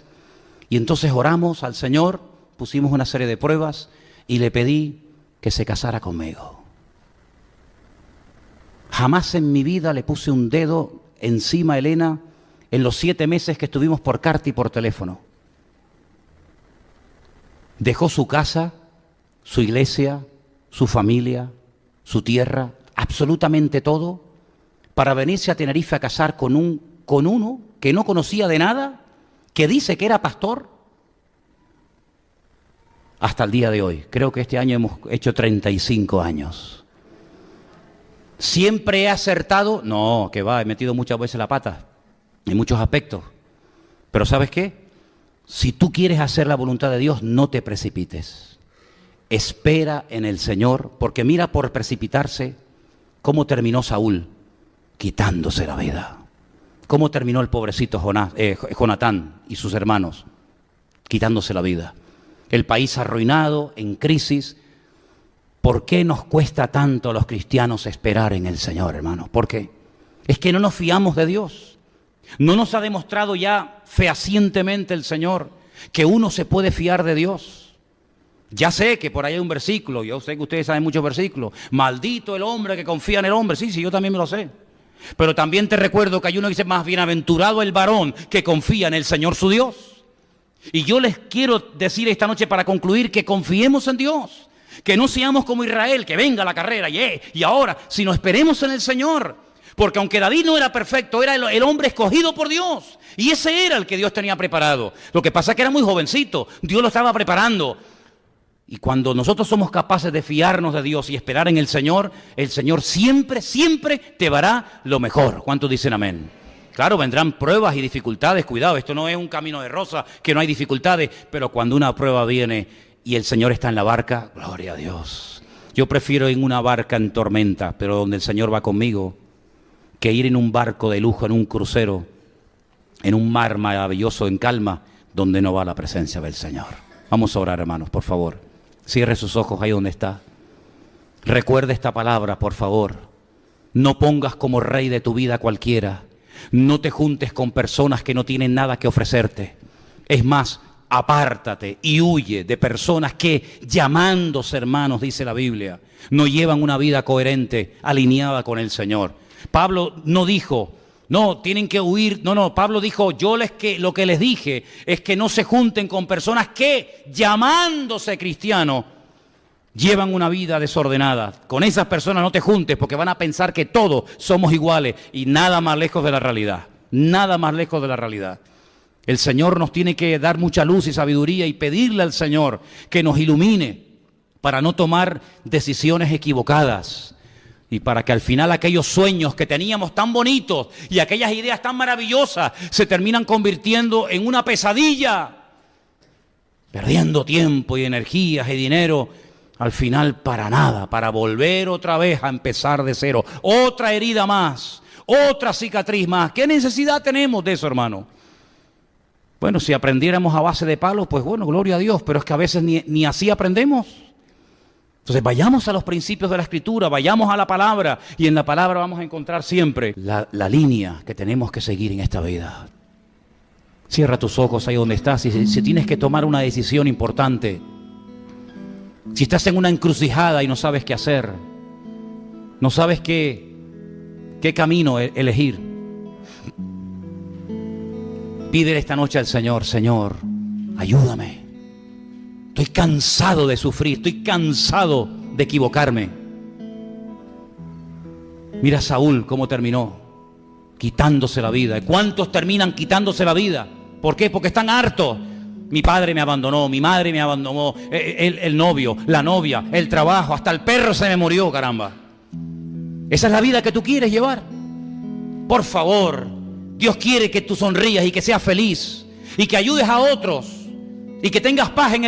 Y entonces oramos al Señor, pusimos una serie de pruebas y le pedí que se casara conmigo. Jamás en mi vida le puse un dedo encima a Elena en los 7 meses que estuvimos por carta y por teléfono. Dejó su casa, su iglesia, su familia, su tierra, absolutamente todo, para venirse a Tenerife a casar con uno que no conocía de nada, que dice que era pastor, hasta el día de hoy. Creo que este año hemos hecho 35 años. ¿Siempre he acertado? No, que va, he metido muchas veces la pata, en muchos aspectos. Pero ¿sabes qué? Si tú quieres hacer la voluntad de Dios, no te precipites. Espera en el Señor, porque mira por precipitarse cómo terminó Saúl, quitándose la vida. Cómo terminó el pobrecito Jonatán y sus hermanos, quitándose la vida. El país arruinado, en crisis. ¿Por qué nos cuesta tanto a los cristianos esperar en el Señor, hermanos? ¿Por qué? Es que no nos fiamos de Dios. ¿No nos ha demostrado ya fehacientemente el Señor que uno se puede fiar de Dios? Ya sé que por ahí hay un versículo, yo sé que ustedes saben muchos versículos. Maldito el hombre que confía en el hombre. Sí, yo también me lo sé. Pero también te recuerdo que hay uno que dice, más bienaventurado el varón que confía en el Señor su Dios. Y yo les quiero decir esta noche para concluir que confiemos en Dios. Que no seamos como Israel, que venga la carrera y ahora, sino esperemos en el Señor. Porque aunque David no era perfecto, era el hombre escogido por Dios. Y ese era el que Dios tenía preparado. Lo que pasa es que era muy jovencito, Dios lo estaba preparando. Y cuando nosotros somos capaces de fiarnos de Dios y esperar en el Señor siempre, siempre te dará lo mejor. ¿Cuántos dicen amén? Claro, vendrán pruebas y dificultades, cuidado, esto no es un camino de rosa, que no hay dificultades, pero cuando una prueba viene y el Señor está en la barca, gloria a Dios. Yo prefiero en una barca en tormenta, pero donde el Señor va conmigo, que ir en un barco de lujo, en un crucero, en un mar maravilloso, en calma, donde no va la presencia del Señor. Vamos a orar, hermanos, por favor. Cierre sus ojos ahí donde está. Recuerde esta palabra, por favor. No pongas como rey de tu vida cualquiera. No te juntes con personas que no tienen nada que ofrecerte. Es más, apártate y huye de personas que, llamándose hermanos, dice la Biblia, no llevan una vida coherente, alineada con el Señor. Pablo no dijo, no, tienen que huir. No, Pablo dijo, lo que les dije es que no se junten con personas que, llamándose cristianos, llevan una vida desordenada. Con esas personas no te juntes porque van a pensar que todos somos iguales y nada más lejos de la realidad. Nada más lejos de la realidad. El Señor nos tiene que dar mucha luz y sabiduría y pedirle al Señor que nos ilumine para no tomar decisiones equivocadas. Y para que al final aquellos sueños que teníamos tan bonitos y aquellas ideas tan maravillosas se terminan convirtiendo en una pesadilla, perdiendo tiempo y energías y dinero, al final para nada, para volver otra vez a empezar de cero. Otra herida más, otra cicatriz más. ¿Qué necesidad tenemos de eso, hermano? Bueno, si aprendiéramos a base de palos, pues bueno, gloria a Dios, pero es que a veces ni así aprendemos. Entonces vayamos a los principios de la Escritura, vayamos a la palabra, y en la palabra vamos a encontrar siempre la línea que tenemos que seguir en esta vida. Cierra tus ojos ahí donde estás, y si tienes que tomar una decisión importante, Si estás en una encrucijada y no sabes qué hacer, no sabes qué camino elegir, pídele esta noche al Señor: Señor, ayúdame. Estoy cansado de sufrir, estoy cansado de equivocarme. Mira a Saúl cómo terminó, quitándose la vida. ¿Cuántos terminan quitándose la vida? ¿Por qué? Porque están hartos. Mi padre me abandonó, mi madre me abandonó, el novio, la novia, el trabajo, hasta el perro se me murió, caramba. ¿Esa es la vida que tú quieres llevar? Por favor, Dios quiere que tú sonrías y que seas feliz y que ayudes a otros y que tengas paz en el